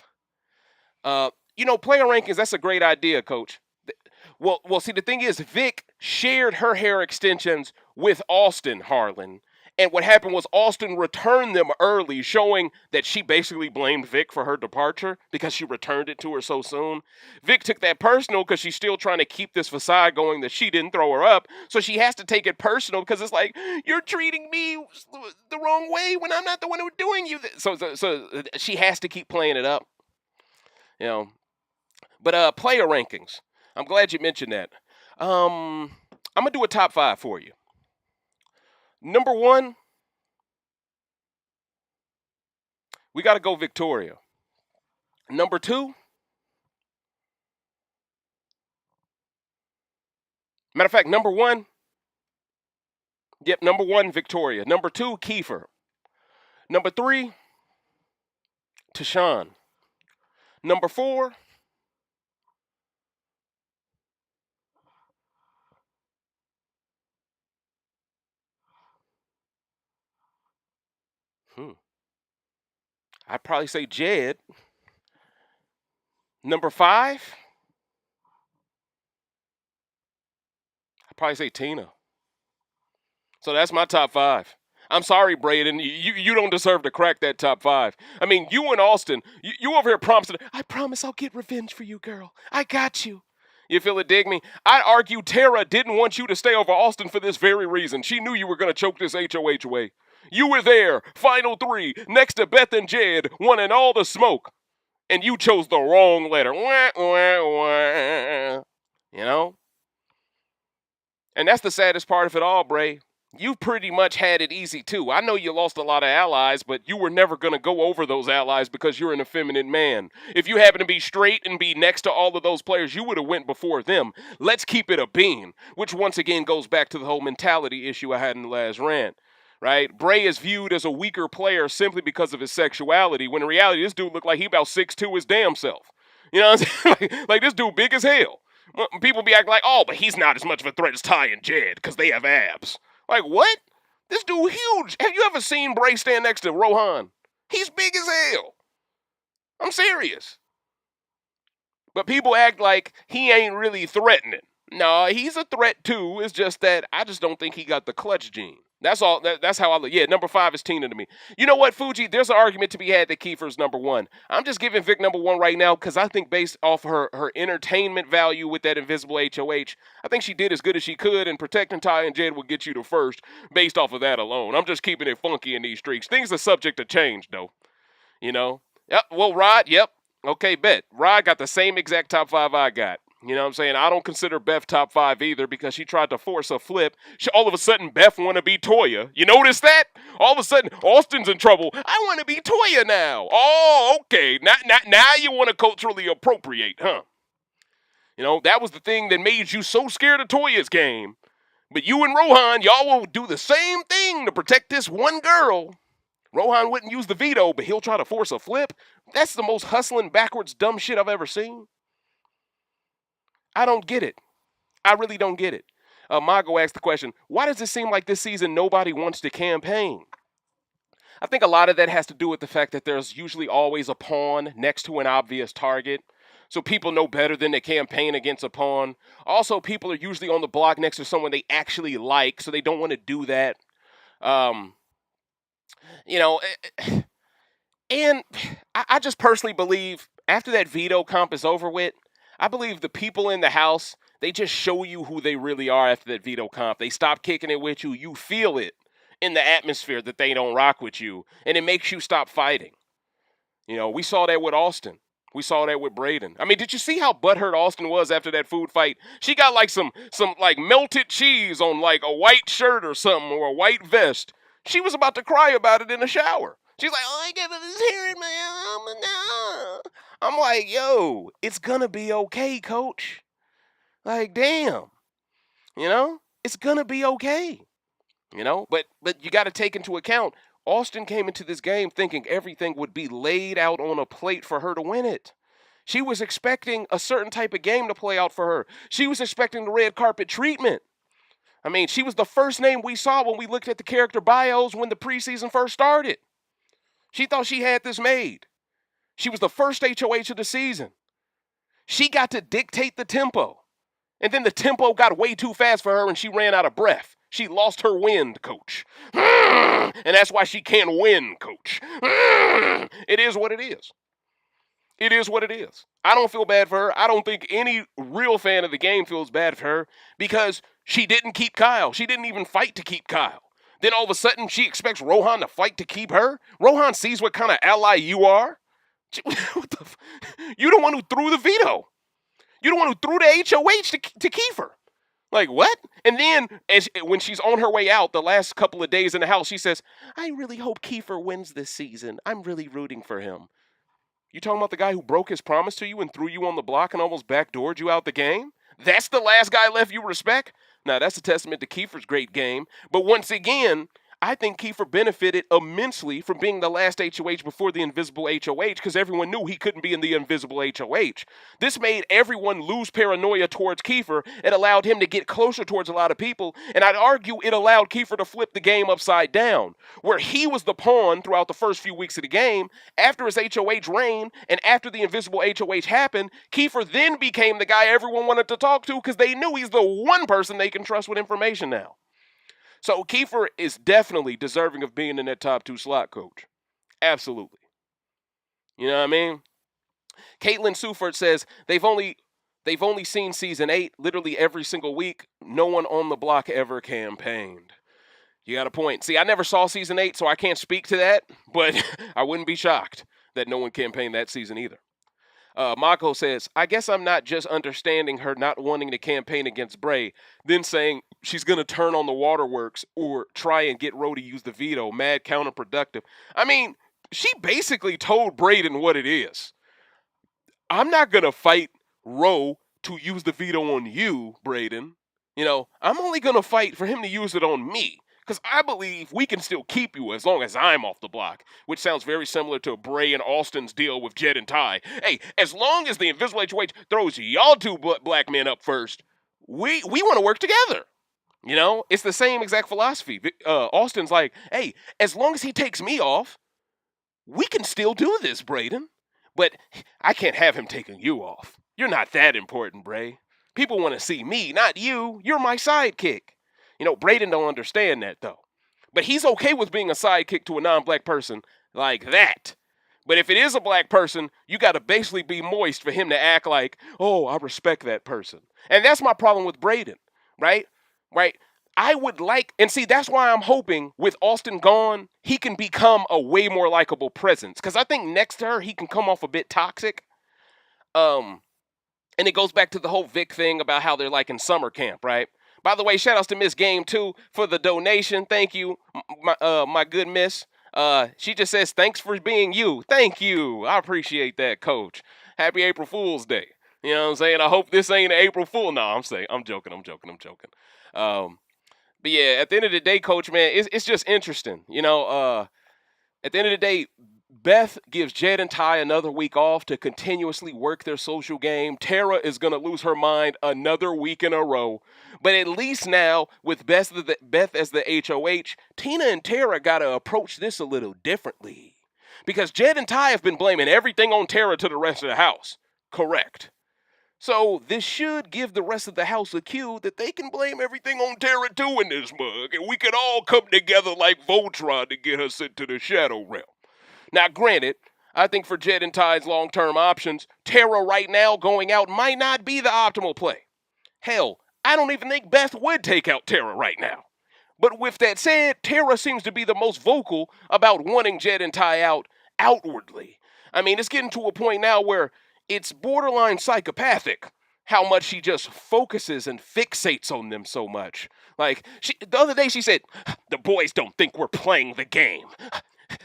Player rankings, that's a great idea, coach. Well, see, the thing is, Vic shared her hair extensions with Austin Harlan. And what happened was Austin returned them early, showing that she basically blamed Vic for her departure because she returned it to her so soon. Vic took that personal because she's still trying to keep this facade going that she didn't throw her up. So she has to take it personal because it's like, you're treating me the wrong way when I'm not the one who's doing you this. So she has to keep playing it up. You know. But player rankings. I'm glad you mentioned that. I'm going to do a top 5 for you. Number 1, we got to go Victoria. Number 2, matter of fact, number 1, Victoria. Number 2, Kiefer. Number 3, Tychon. Number 4, I'd probably say Jed. Number 5, I'd probably say Tina. So that's my top 5. I'm sorry, Breydon. You don't deserve to crack that top 5. I mean, you and Austin, you over here promising, I promise I'll get revenge for you, girl. I got you. You feel it, dig me? I'd argue Tera didn't want you to stay over Austin for this very reason. She knew you were going to choke this HOH away. You were there, final 3, next to Beth and Jed, wanting all the smoke. And you chose the wrong letter. Wah, wah, wah. You know? And that's the saddest part of it all, Bray. You pretty much had it easy, too. I know you lost a lot of allies, but you were never going to go over those allies because you're an effeminate man. If you happen to be straight and be next to all of those players, you would have went before them. Let's keep it a bean, which once again goes back to the whole mentality issue I had in the last rant. Right? Bray is viewed as a weaker player simply because of his sexuality, when in reality, this dude looked like he about 6'2" his damn self. You know what I'm saying? like this dude big as hell. People be acting like, oh, but he's not as much of a threat as Ty and Jed because they have abs. Like, what? This dude huge. Have you ever seen Bray stand next to Rohan? He's big as hell. I'm serious. But people act like he ain't really threatening. No, he's a threat too. It's just that I just don't think he got the clutch gene. That's all. That's how I look. Yeah, number 5 is Tina to me. You know what, Fuji? There's an argument to be had that Kiefer's number 1. I'm just giving Vic number 1 right now because I think based off her entertainment value with that invisible HOH, I think she did as good as she could, and protecting Ty and Jed will get you to first based off of that alone. I'm just keeping it funky in these streaks. Things are subject to change, though. You know? Yep. Well, Rod, yep. Okay, bet. Rod got the same exact top 5 I got. You know what I'm saying? I don't consider Beth top 5 either because she tried to force a flip. All of a sudden, Beth want to be Toya. You notice that? All of a sudden, Austin's in trouble. I want to be Toya now. Oh, okay. Now you want to culturally appropriate, huh? You know, that was the thing that made you so scared of Toya's game. But you and Rohan, y'all will do the same thing to protect this one girl. Rohan wouldn't use the veto, but he'll try to force a flip. That's the most hustling, backwards, dumb shit I've ever seen. I don't get it. I really don't get it. Mago asked the question, why does it seem like this season nobody wants to campaign? I think a lot of that has to do with the fact that there's usually always a pawn next to an obvious target. So people know better than to campaign against a pawn. Also, people are usually on the block next to someone they actually like, so they don't want to do that. You know, and I just personally believe after that veto comp is over with, I believe the people in the house, they just show you who they really are after that veto comp. They stop kicking it with you. You feel it in the atmosphere that they don't rock with you, and it makes you stop fighting. You know, we saw that with Austin. We saw that with Breydon. I mean, did you see how butthurt Austin was after that food fight? She got like some like melted cheese on like a white shirt or something, or a white vest. She was about to cry about it in the shower. She's like, oh, I got this hair in my arm. I'm like, yo, it's gonna be okay, coach. Like, damn. You know? It's gonna be okay. You know? But you gotta take into account, Austin came into this game thinking everything would be laid out on a plate for her to win it. She was expecting a certain type of game to play out for her. She was expecting the red carpet treatment. I mean, she was the first name we saw when we looked at the character bios when the preseason first started. She thought she had this made. She was the first HOH of the season. She got to dictate the tempo. And then the tempo got way too fast for her and she ran out of breath. She lost her wind, coach. And that's why she can't win, coach. It is what it is. It is what it is. I don't feel bad for her. I don't think any real fan of the game feels bad for her because she didn't keep Kyle. She didn't even fight to keep Kyle. Then all of a sudden she expects Rohan to fight to keep her? Rohan sees what kind of ally you are. You the one who threw the veto. You the one who threw the HOH to Kiefer. Like, what? And then when she's on her way out the last couple of days in the house, she says, I really hope Kiefer wins this season. I'm really rooting for him. You talking about the guy who broke his promise to you and threw you on the block and almost backdoored you out the game? That's the last guy left you respect? Now, that's a testament to Kiefer's great game. But once again, I think Kiefer benefited immensely from being the last HOH before the invisible HOH because everyone knew he couldn't be in the invisible HOH. This made everyone lose paranoia towards Kiefer. It allowed him to get closer towards a lot of people, and I'd argue it allowed Kiefer to flip the game upside down, where he was the pawn throughout the first few weeks of the game. After his HOH reign, and after the invisible HOH happened, Kiefer then became the guy everyone wanted to talk to because they knew he's the one person they can trust with information now. So Kiefer is definitely deserving of being in that top 2 slot, coach. Absolutely. You know what I mean? Caitlin Sufert says they've only seen season 8 literally every single week. No one on the block ever campaigned. You got a point. See, I never saw season 8, so I can't speak to that, but I wouldn't be shocked that no one campaigned that season either. Mako says, I guess I'm not just understanding her not wanting to campaign against Bray, then saying she's going to turn on the waterworks or try and get Ro to use the veto. Mad counterproductive. I mean, she basically told Breydon what it is. I'm not going to fight Ro to use the veto on you, Breydon. You know, I'm only going to fight for him to use it on me. Because I believe we can still keep you as long as I'm off the block, which sounds very similar to Bray and Austin's deal with Jed and Ty. Hey, as long as the Invisible HOH throws y'all two black men up first, we want to work together. You know, it's the same exact philosophy. Austin's like, hey, as long as he takes me off, we can still do this, Breydon. But I can't have him taking you off. You're not that important, Bray. People want to see me, not you. You're my sidekick. You know, Breydon don't understand that, though. But he's okay with being a sidekick to a non-black person like that. But if it is a black person, you got to basically be moist for him to act like, oh, I respect that person. And that's my problem with Breydon, right? Right? I would like, and see, that's why I'm hoping with Austin gone, he can become a way more likable presence. Because I think next to her, he can come off a bit toxic. And it goes back to the whole Vic thing about how they're like in summer camp, right? By the way, shout outs to Miss Game 2 for the donation. Thank you, my good miss. She just says, thanks for being you. Thank you. I appreciate that, Coach. Happy April Fool's Day. You know what I'm saying? I hope this ain't an April Fool. No, I'm joking. But yeah, at the end of the day, Coach, man, it's just interesting. You know, at the end of the day, Beth gives Jed and Ty another week off to continuously work their social game. Tera is going to lose her mind another week in a row. But at least now, with Beth as the HOH, Tina and Tera got to approach this a little differently. Because Jed and Ty have been blaming everything on Tera to the rest of the house. Correct. So this should give the rest of the house a cue that they can blame everything on Tera too in this mug. And we can all come together like Voltron to get her sent to the Shadow Realm. Now, granted, I think for Jed and Ty's long-term options, Tera right now going out might not be the optimal play. Hell, I don't even think Beth would take out Tera right now. But with that said, Tera seems to be the most vocal about wanting Jed and Ty out outwardly. I mean, it's getting to a point now where it's borderline psychopathic how much she just focuses and fixates on them so much. Like, the other day she said, the boys don't think we're playing the game.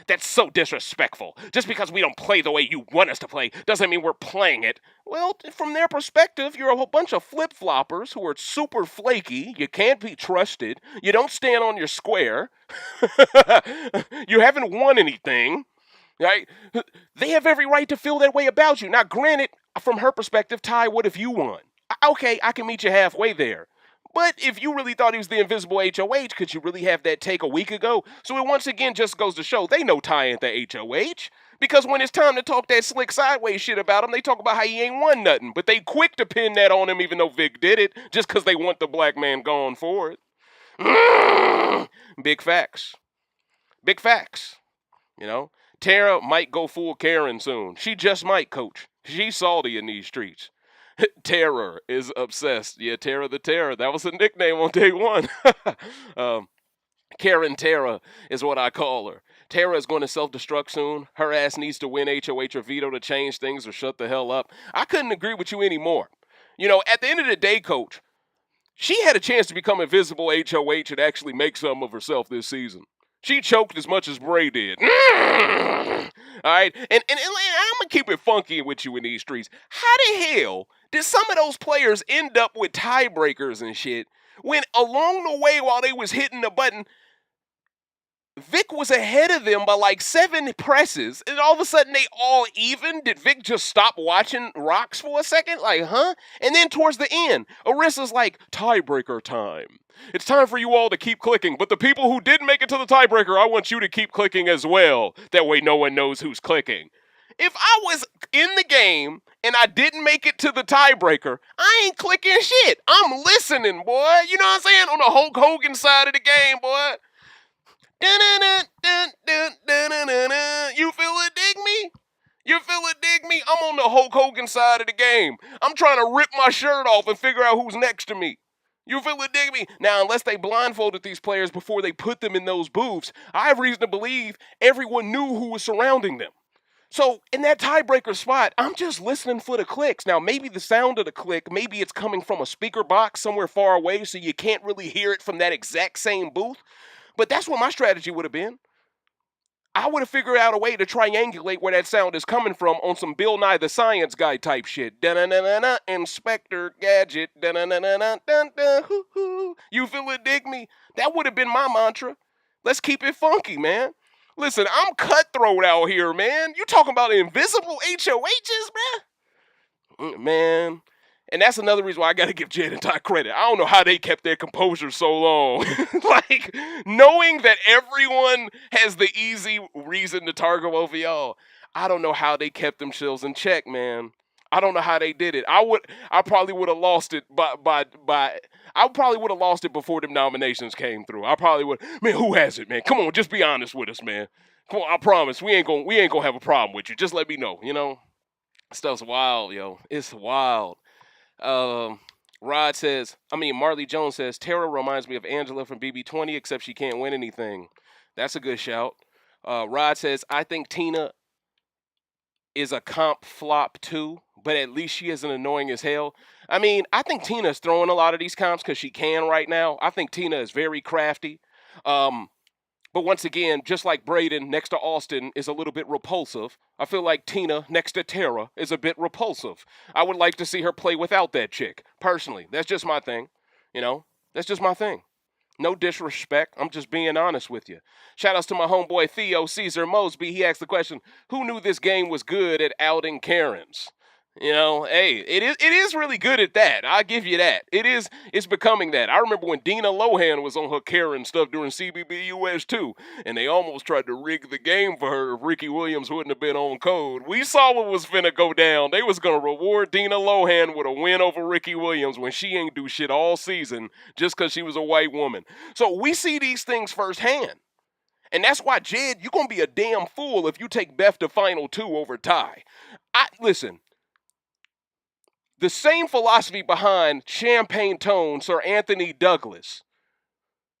That's so disrespectful. Just because we don't play the way you want us to play doesn't mean we're playing it. Well, from their perspective, you're a whole bunch of flip-floppers who are super flaky. You can't be trusted. You don't stand on your square. You haven't won anything. Right? They have every right to feel that way about you. Now, granted, from her perspective, Ty, what if you won? Okay, I can meet you halfway there. But if you really thought he was the invisible HOH, could you really have that take a week ago? So it once again just goes to show they know Ty ain't the HOH. Because when it's time to talk that slick sideways shit about him, they talk about how he ain't won nothing. But they quick to pin that on him even though Vic did it, just because they want the black man gone for it. Big facts. Big facts. You know? Tera might go full Karen soon. She just might, Coach. She's salty in these streets. Terror is obsessed. Yeah, Tera the Terror. That was a nickname on day one. Karen Tera is what I call her. Tera is going to self-destruct soon. Her ass needs to win HOH or Veto to change things or shut the hell up. I couldn't agree with you anymore. You know, at the end of the day, Coach, she had a chance to become invisible HOH and actually make something of herself this season. She choked as much as Bray did. All right? And I'm going to keep it funky with you in these streets. How the hell did some of those players end up with tiebreakers and shit when along the way while they was hitting the button, Vic was ahead of them by like 7 presses, and all of a sudden they all even? Did Vic just stop watching rocks for a second? Like, huh? And then towards the end, Arissa's like, tiebreaker time. It's time for you all to keep clicking, but the people who didn't make it to the tiebreaker, I want you to keep clicking as well. That way no one knows who's clicking. If I was in the game and I didn't make it to the tiebreaker, I ain't clicking shit. I'm listening, boy. You know what I'm saying? On the Hulk Hogan side of the game, boy. You feel it, dig me? You feel it, dig me? I'm on the Hulk Hogan side of the game. I'm trying to rip my shirt off and figure out who's next to me. You feel it, dig me? Now, unless they blindfolded these players before they put them in those booths, I have reason to believe everyone knew who was surrounding them. So, in that tiebreaker spot, I'm just listening for the clicks. Now, maybe the sound of the click, maybe it's coming from a speaker box somewhere far away so you can't really hear it from that exact same booth. But that's what my strategy would have been. I would have figured out a way to triangulate where that sound is coming from on some Bill Nye the Science Guy type shit. Da-na-na-na-na, Inspector Gadget. Da-na-na-na-na-na-na-hoo-hoo. You feel it, dig me? That would have been my mantra. Let's keep it funky, man. Listen, I'm cutthroat out here, man. You talking about invisible HOHs, man? Man. And that's another reason why I got to give Jed and Ty credit. I don't know how they kept their composure so long. Like, knowing that everyone has the easy reason to target over y'all, I don't know how they kept themselves in check, man. I don't know how they did it. I probably would have lost it I probably would have lost it before the nominations came through. I probably would. Man, who has it, man? Come on, just be honest with us, man. Come on, I promise we ain't gonna have a problem with you. Just let me know, you know? Stuff's wild, yo. It's wild. Marley Jones says, Tera reminds me of Angela from BB20, except she can't win anything. That's a good shout. Rod says, I think Tina is a comp flop too, but at least she isn't annoying as hell. I mean, I think Tina's throwing a lot of these comps because she can right now. I think Tina is very crafty. But once again, just like Breydon next to Austin is a little bit repulsive, I feel like Tina next to Tera is a bit repulsive. I would like to see her play without that chick, personally. That's just my thing. You know, that's just my thing. No disrespect. I'm just being honest with you. Shout outs to my homeboy Theo Caesar Mosby. He asked the question, who knew this game was good at outing Karens? You know, hey, it is really good at that. I'll give you that. It's becoming that. I remember when Dina Lohan was on her Karen stuff during CBBUS too, and they almost tried to rig the game for her if Ricky Williams wouldn't have been on code. We saw what was finna go down. They was gonna reward Dina Lohan with a win over Ricky Williams when she ain't do shit all season just because she was a white woman. So we see these things firsthand. And that's why, Jed, you're gonna be a damn fool if you take Beth to final 2 over Ty. Listen. The same philosophy behind Champagne Tone, Sir Anthony Douglas,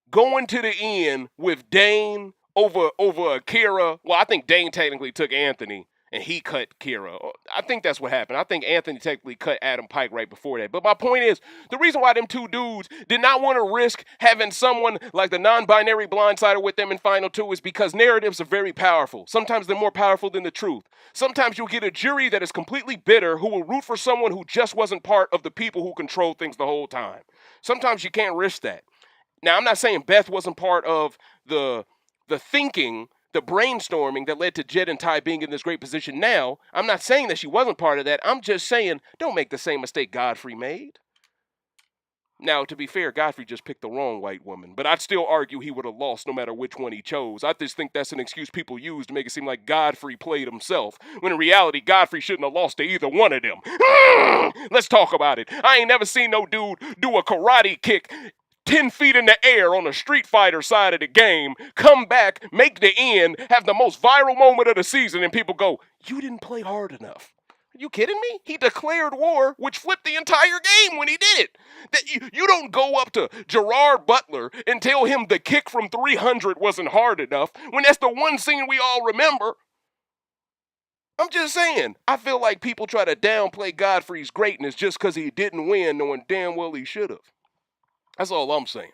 going to the end with Dane over Kira. Well, I think Dane technically took Anthony, and he cut Kira. I think that's what happened. I think Anthony technically cut Adam Pike right before that. But my point is, the reason why them two dudes did not want to risk having someone like the non-binary blindsider with them in Final 2 is because narratives are very powerful. Sometimes they're more powerful than the truth. Sometimes you'll get a jury that is completely bitter who will root for someone who just wasn't part of the people who controlled things the whole time. Sometimes you can't risk that. Now, I'm not saying Beth wasn't part of the thinking, the brainstorming that led to Jed and Ty being in this great position now. I'm not saying that she wasn't part of that. I'm just saying, don't make the same mistake Godfrey made. Now, to be fair, Godfrey just picked the wrong white woman, but I'd still argue he would have lost no matter which one he chose. I just think that's an excuse people use to make it seem like Godfrey played himself, when in reality, Godfrey shouldn't have lost to either one of them. Let's talk about it. I ain't never seen no dude do a karate kick 10 feet in the air on the Street Fighter side of the game, come back, make the end, have the most viral moment of the season, and people go, you didn't play hard enough. Are you kidding me? He declared war, which flipped the entire game when he did it. That you don't go up to Gerard Butler and tell him the kick from 300 wasn't hard enough, when that's the one scene we all remember. I'm just saying, I feel like people try to downplay Godfrey's greatness just because he didn't win, knowing damn well he should have. That's all I'm saying.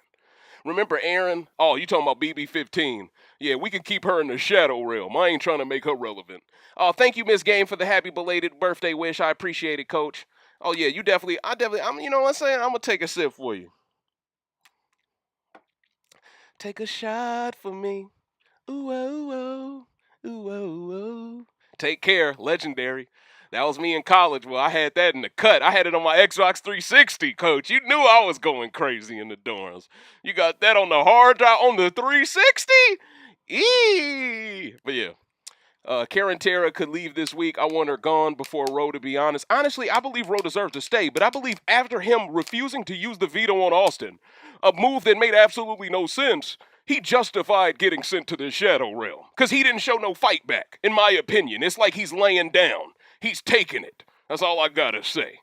Remember Aaron? Oh, you talking about BB15. Yeah, we can keep her in the shadow realm. I ain't trying to make her relevant. Oh, thank you, Miss Game, for the happy belated birthday wish. I appreciate it, Coach. Oh, yeah, you definitely, you know what I'm saying? I'm going to take a sip for you. Take a shot for me. Ooh, oh, oh. Ooh, oh, oh. Take care. Legendary. That was me in college. Well, I had that in the cut. I had it on my Xbox 360, Coach. You knew I was going crazy in the dorms. You got that on the hard drive on the 360? Eee! But yeah. Karen Tera could leave this week. I want her gone before Ro, to be honest. Honestly, I believe Ro deserves to stay, but I believe after him refusing to use the veto on Austin, a move that made absolutely no sense, he justified getting sent to the Shadow Realm. Because he didn't show no fight back, in my opinion. It's like he's laying down. He's taking it. That's all I gotta say,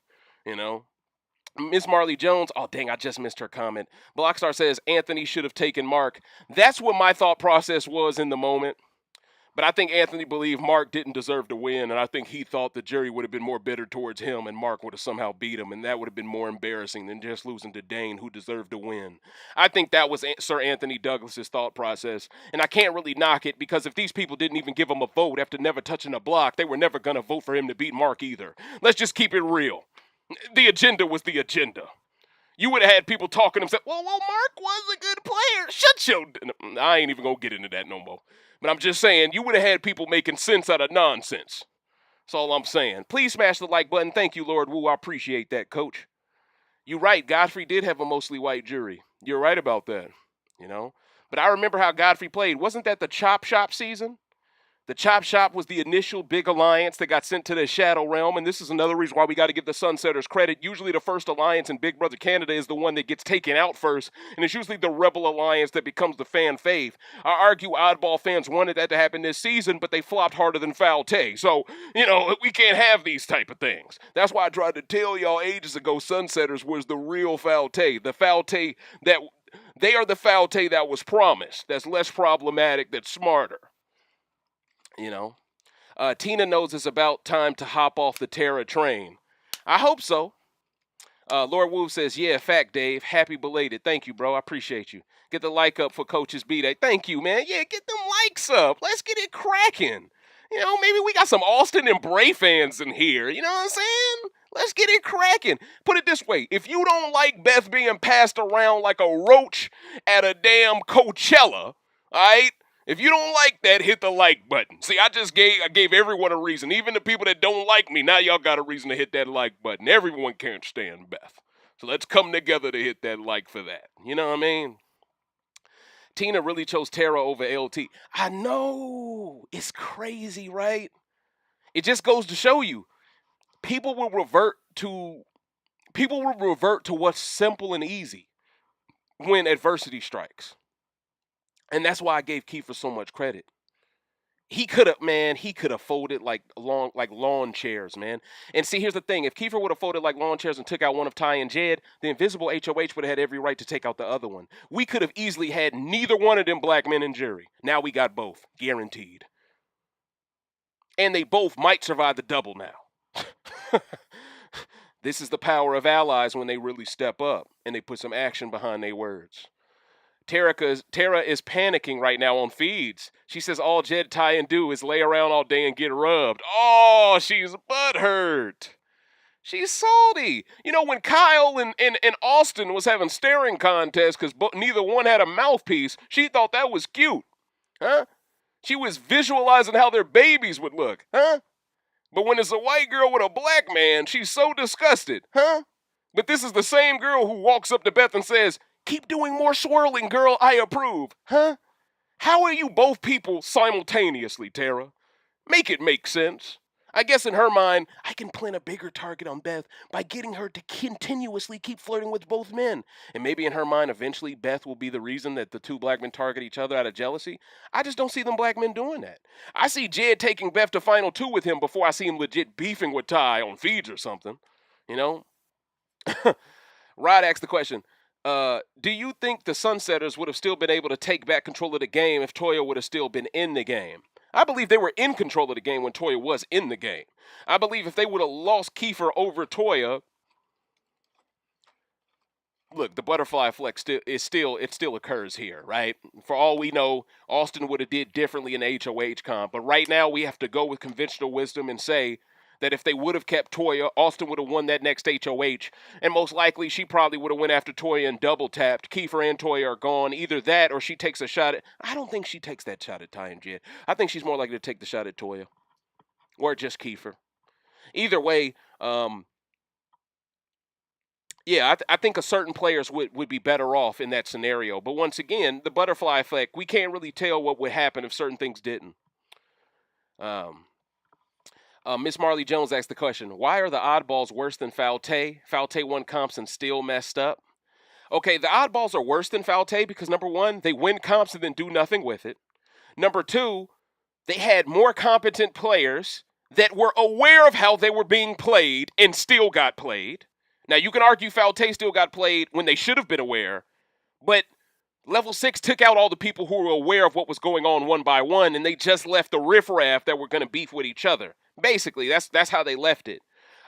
you know. Miss Marley Jones, oh dang, I just missed her comment. Blockstar says Anthony should have taken Mark. That's what my thought process was in the moment. But I think Anthony believed Mark didn't deserve to win, and I think he thought the jury would have been more bitter towards him, and Mark would have somehow beat him, and that would have been more embarrassing than just losing to Dane, who deserved to win. I think that was Sir Anthony Douglas's thought process, and I can't really knock it, because if these people didn't even give him a vote after never touching a block, they were never going to vote for him to beat Mark either. Let's just keep it real. The agenda was the agenda. You would have had people talking and say, well, Mark was a good player. Shut your... I ain't even going to get into that no more. But I'm just saying, you would have had people making sense out of nonsense. That's all I'm saying. Please smash the like button. Thank you, Lord Wu. I appreciate that, Coach. You're right. Godfrey did have a mostly white jury. You're right about that, you know. But I remember how Godfrey played. Wasn't that the Chop Shop season? The Chop Shop was the initial big alliance that got sent to the Shadow Realm, and this is another reason why we got to give the Sunsetters credit. Usually the first alliance in Big Brother Canada is the one that gets taken out first, and it's usually the Rebel Alliance that becomes the fan fave. I argue Oddball fans wanted that to happen this season, but they flopped harder than Falte. So, you know, we can't have these type of things. That's why I tried to tell y'all ages ago Sunsetters was the real Falte. The Falte that... They are the Falte that was promised. That's less problematic, that's smarter. You know, Tina knows it's about time to hop off the Tera train. I hope so. Lord Wu says, yeah, fact, Dave. Happy belated. Thank you, bro. I appreciate you. Get the like up for Coach's Bieda. Thank you, man. Yeah, get them likes up. Let's get it cracking. You know, maybe we got some Austin and Bray fans in here. You know what I'm saying? Let's get it cracking. Put it this way. If you don't like Beth being passed around like a roach at a damn Coachella, all right? If you don't like that, hit the like button. See, I gave everyone a reason. Even the people that don't like me, now y'all got a reason to hit that like button. Everyone can't stand Beth. So let's come together to hit that like for that. You know what I mean? Tina really chose Tera over LT. I know. It's crazy, right? It just goes to show you. People will revert to what's simple and easy when adversity strikes. And that's why I gave Kiefer so much credit. He could have folded like lawn chairs, man. And see, here's the thing. If Kiefer would have folded like lawn chairs and took out one of Ty and Jed, the invisible HOH would have had every right to take out the other one. We could have easily had neither one of them black men in jury. Now we got both, guaranteed. And they both might survive the double now. This is the power of allies when they really step up and they put some action behind their words. Tera is panicking right now on feeds. She says all Jed, Ty, and do is lay around all day and get rubbed. Oh, she's butthurt. She's salty. You know, when Kyle and Austin was having staring contests because neither one had a mouthpiece, she thought that was cute. Huh? She was visualizing how their babies would look. Huh? But when it's a white girl with a black man, she's so disgusted. Huh? But this is the same girl who walks up to Beth and says, keep doing more swirling, girl. I approve. Huh? How are you both people simultaneously, Tera? Make it make sense. I guess in her mind, I can plant a bigger target on Beth by getting her to continuously keep flirting with both men. And maybe in her mind, eventually Beth will be the reason that the two black men target each other out of jealousy. I just don't see them black men doing that. I see Jed taking Beth to final two with him before I see him legit beefing with Ty on feeds or something. You know? Rod asked the question, do you think the Sunsetters would have still been able to take back control of the game if Toya would have still been in the game? I believe they were in control of the game when Toya was in the game. I believe if they would have lost Kiefer over Toya, look, the butterfly effect still occurs here, right? For all we know, Austin would have did differently in the HOH comp, but right now we have to go with conventional wisdom and say that if they would have kept Toya, Austin would have won that next HOH, and most likely she probably would have went after Toya and double tapped. Kiefer and Toya are gone. Either that or she takes a shot at... I don't think she takes that shot at Ty and Jed. I think she's more likely to take the shot at Toya. Or just Kiefer. Either way, yeah, I think a certain players would be better off in that scenario. But once again, the butterfly effect, we can't really tell what would happen if certain things didn't. Miss Marley Jones asked the question, why are the oddballs worse than Falte? Falte won comps and still messed up. Okay, the oddballs are worse than Falte because, number one, they win comps and then do nothing with it. Number two, they had more competent players that were aware of how they were being played and still got played. Now, you can argue Falte still got played when they should have been aware, but Level 6 took out all the people who were aware of what was going on one by one, and they just left the riffraff that were going to beef with each other. Basically, that's how they left it.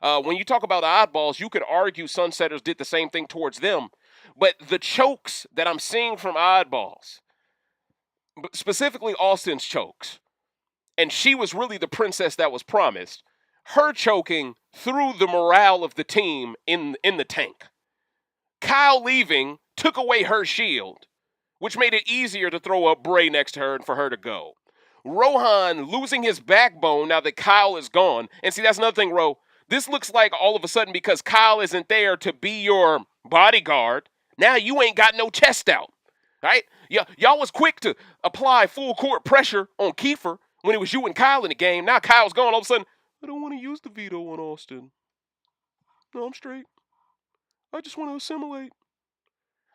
When you talk about oddballs, you could argue Sunsetters did the same thing towards them. But the chokes that I'm seeing from oddballs, specifically Austin's chokes, and she was really the princess that was promised, her choking threw the morale of the team in the tank. Kyle leaving took away her shield, which made it easier to throw up Bray next to her and for her to go. Rohan losing his backbone now that Kyle is gone. And see, that's another thing, Ro. This looks like all of a sudden because Kyle isn't there to be your bodyguard, now you ain't got no chest out, right? Y'all was quick to apply full court pressure on Kiefer when it was you and Kyle in the game. Now Kyle's gone. All of a sudden, I don't want to use the veto on Austin. No, I'm straight. I just want to assimilate.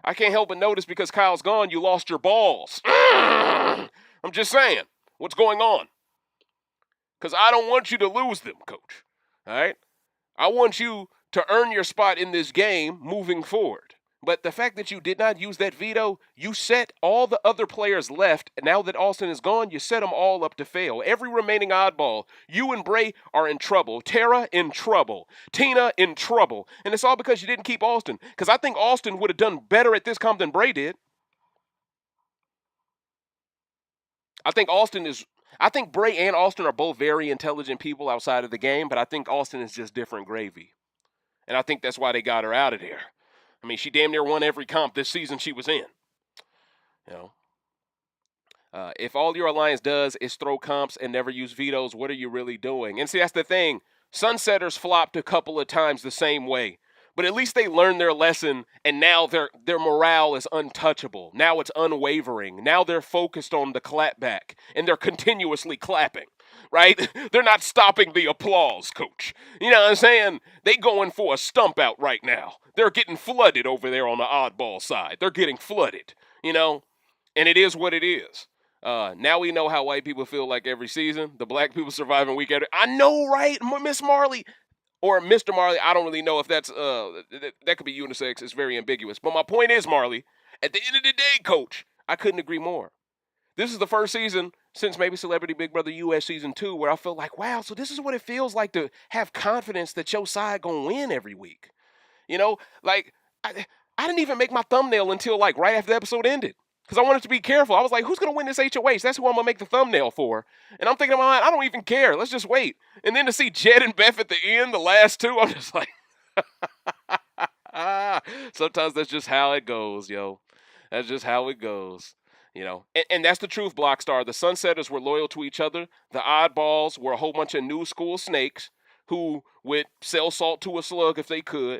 I can't help but notice because Kyle's gone, you lost your balls. I'm just saying, what's going on? Because I don't want you to lose them, coach. All right? I want you to earn your spot in this game moving forward. But the fact that you did not use that veto, you set all the other players left. And now that Austin is gone, you set them all up to fail. Every remaining oddball, you and Bray are in trouble. Tera in trouble. Tina in trouble. And it's all because you didn't keep Austin. Because I think Austin would have done better at this comp than Bray did. I think Bray and Austin are both very intelligent people outside of the game, but I think Austin is just different gravy. And I think that's why they got her out of there. I mean, she damn near won every comp this season she was in. You know, if all your alliance does is throw comps and never use vetoes, what are you really doing? And see, that's the thing. Sunsetters flopped a couple of times the same way. But at least they learned their lesson, and now their morale is untouchable. Now it's unwavering. Now they're focused on the clapback, and they're continuously clapping, right? They're not stopping the applause, coach. You know what I'm saying? They going for a stump out right now. They're getting flooded over there on the oddball side. They're getting flooded, you know? And it is what it is. Now we know how white people feel like every season. The black people surviving week after. I know, right? Miss Marley. Or Mr. Marley, I don't really know if that's, that could be unisex. It's very ambiguous. But my point is, Marley, at the end of the day, coach, I couldn't agree more. This is the first season since maybe Celebrity Big Brother US Season 2 where I felt like, wow, so this is what it feels like to have confidence that your side gonna win every week. You know, like, I didn't even make my thumbnail until, like, right after the episode ended. Because I wanted to be careful. I was like, who's going to win this HOH? That's who I'm going to make the thumbnail for. And I'm thinking in my mind, I don't even care. Let's just wait. And then to see Jed and Beth at the end, the last two, I'm just like, sometimes that's just how it goes, yo. That's just how it goes. You know, and that's the truth, Blockstar. The Sunsetters were loyal to each other. The oddballs were a whole bunch of new school snakes who would sell salt to a slug if they could.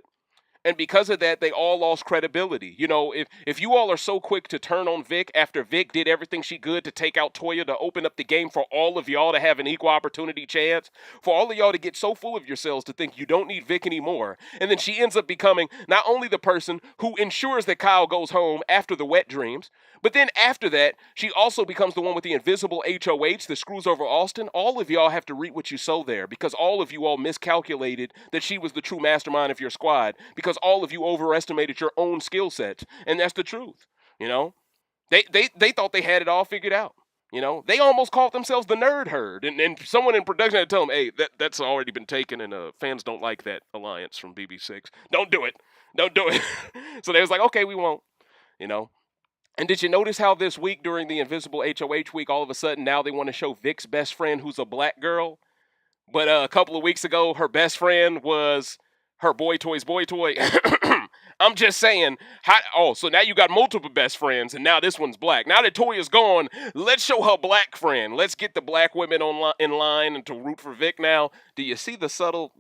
And because of that, they all lost credibility. You know, if you all are so quick to turn on Vic after Vic did everything she could to take out Toya to open up the game for all of y'all to have an equal opportunity chance, for all of y'all to get so full of yourselves to think you don't need Vic anymore, and then she ends up becoming not only the person who ensures that Kyle goes home after the wet dreams, but then after that, she also becomes the one with the invisible HOH that screws over Austin. All of y'all have to reap what you sow there because all of you all miscalculated that she was the true mastermind of your squad because all of you overestimated your own skill sets. And that's the truth, you know? They thought they had it all figured out. You know, they almost called themselves the nerd herd. And someone in production had to tell them, hey, that's already been taken and fans don't like that alliance from BB6. Don't do it. Don't do it. So they was like, okay, we won't, you know? And did you notice how this week during the Invisible HOH week, all of a sudden now they want to show Vic's best friend who's a black girl? But a couple of weeks ago, her best friend was her boy toy's boy toy. I'm just saying, so now you got multiple best friends, and now this one's black. Now that Toya's gone, let's show her black friend. Let's get the black women in line and to root for Vic now. Do you see the subtle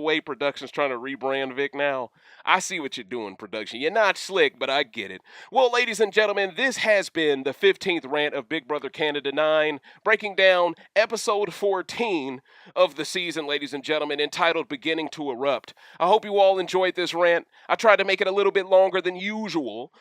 way production's trying to rebrand Vic now? I see what you're doing, production. You're not slick, but I get it. Well, ladies and gentlemen, this has been the 15th rant of Big Brother Canada 9, breaking down episode 14 of the season, ladies and gentlemen, entitled Beginning to Erupt. I hope you all enjoyed this rant. I tried to make it a little bit longer than usual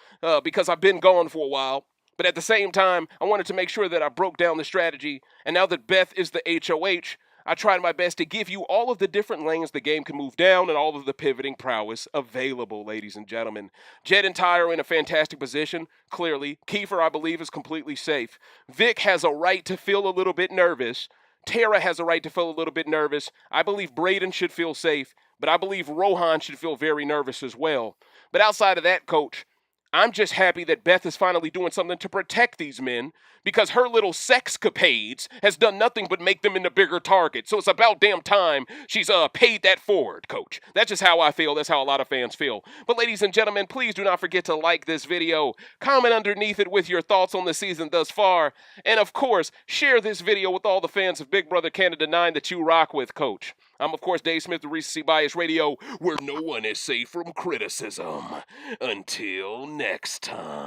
because I've been gone for a while. But at the same time, I wanted to make sure that I broke down the strategy. And now that Beth is the HOH, I tried my best to give you all of the different lanes the game can move down and all of the pivoting prowess available, ladies and gentlemen. Jed and Ty are in a fantastic position, clearly. Kiefer, I believe, is completely safe. Vic has a right to feel a little bit nervous. Tera has a right to feel a little bit nervous. I believe Breydon should feel safe, but I believe Rohan should feel very nervous as well. But outside of that, Coach, I'm just happy that Beth is finally doing something to protect these men because her little sexcapades has done nothing but make them into bigger targets. So it's about damn time she's paid that forward, Coach. That's just how I feel. That's how a lot of fans feel. But ladies and gentlemen, please do not forget to like this video, comment underneath it with your thoughts on the season thus far, and of course, share this video with all the fans of Big Brother Canada 9 that you rock with, Coach. I'm, of course, Dave Smith of Recency Bias Radio, where no one is safe from criticism. Until next time.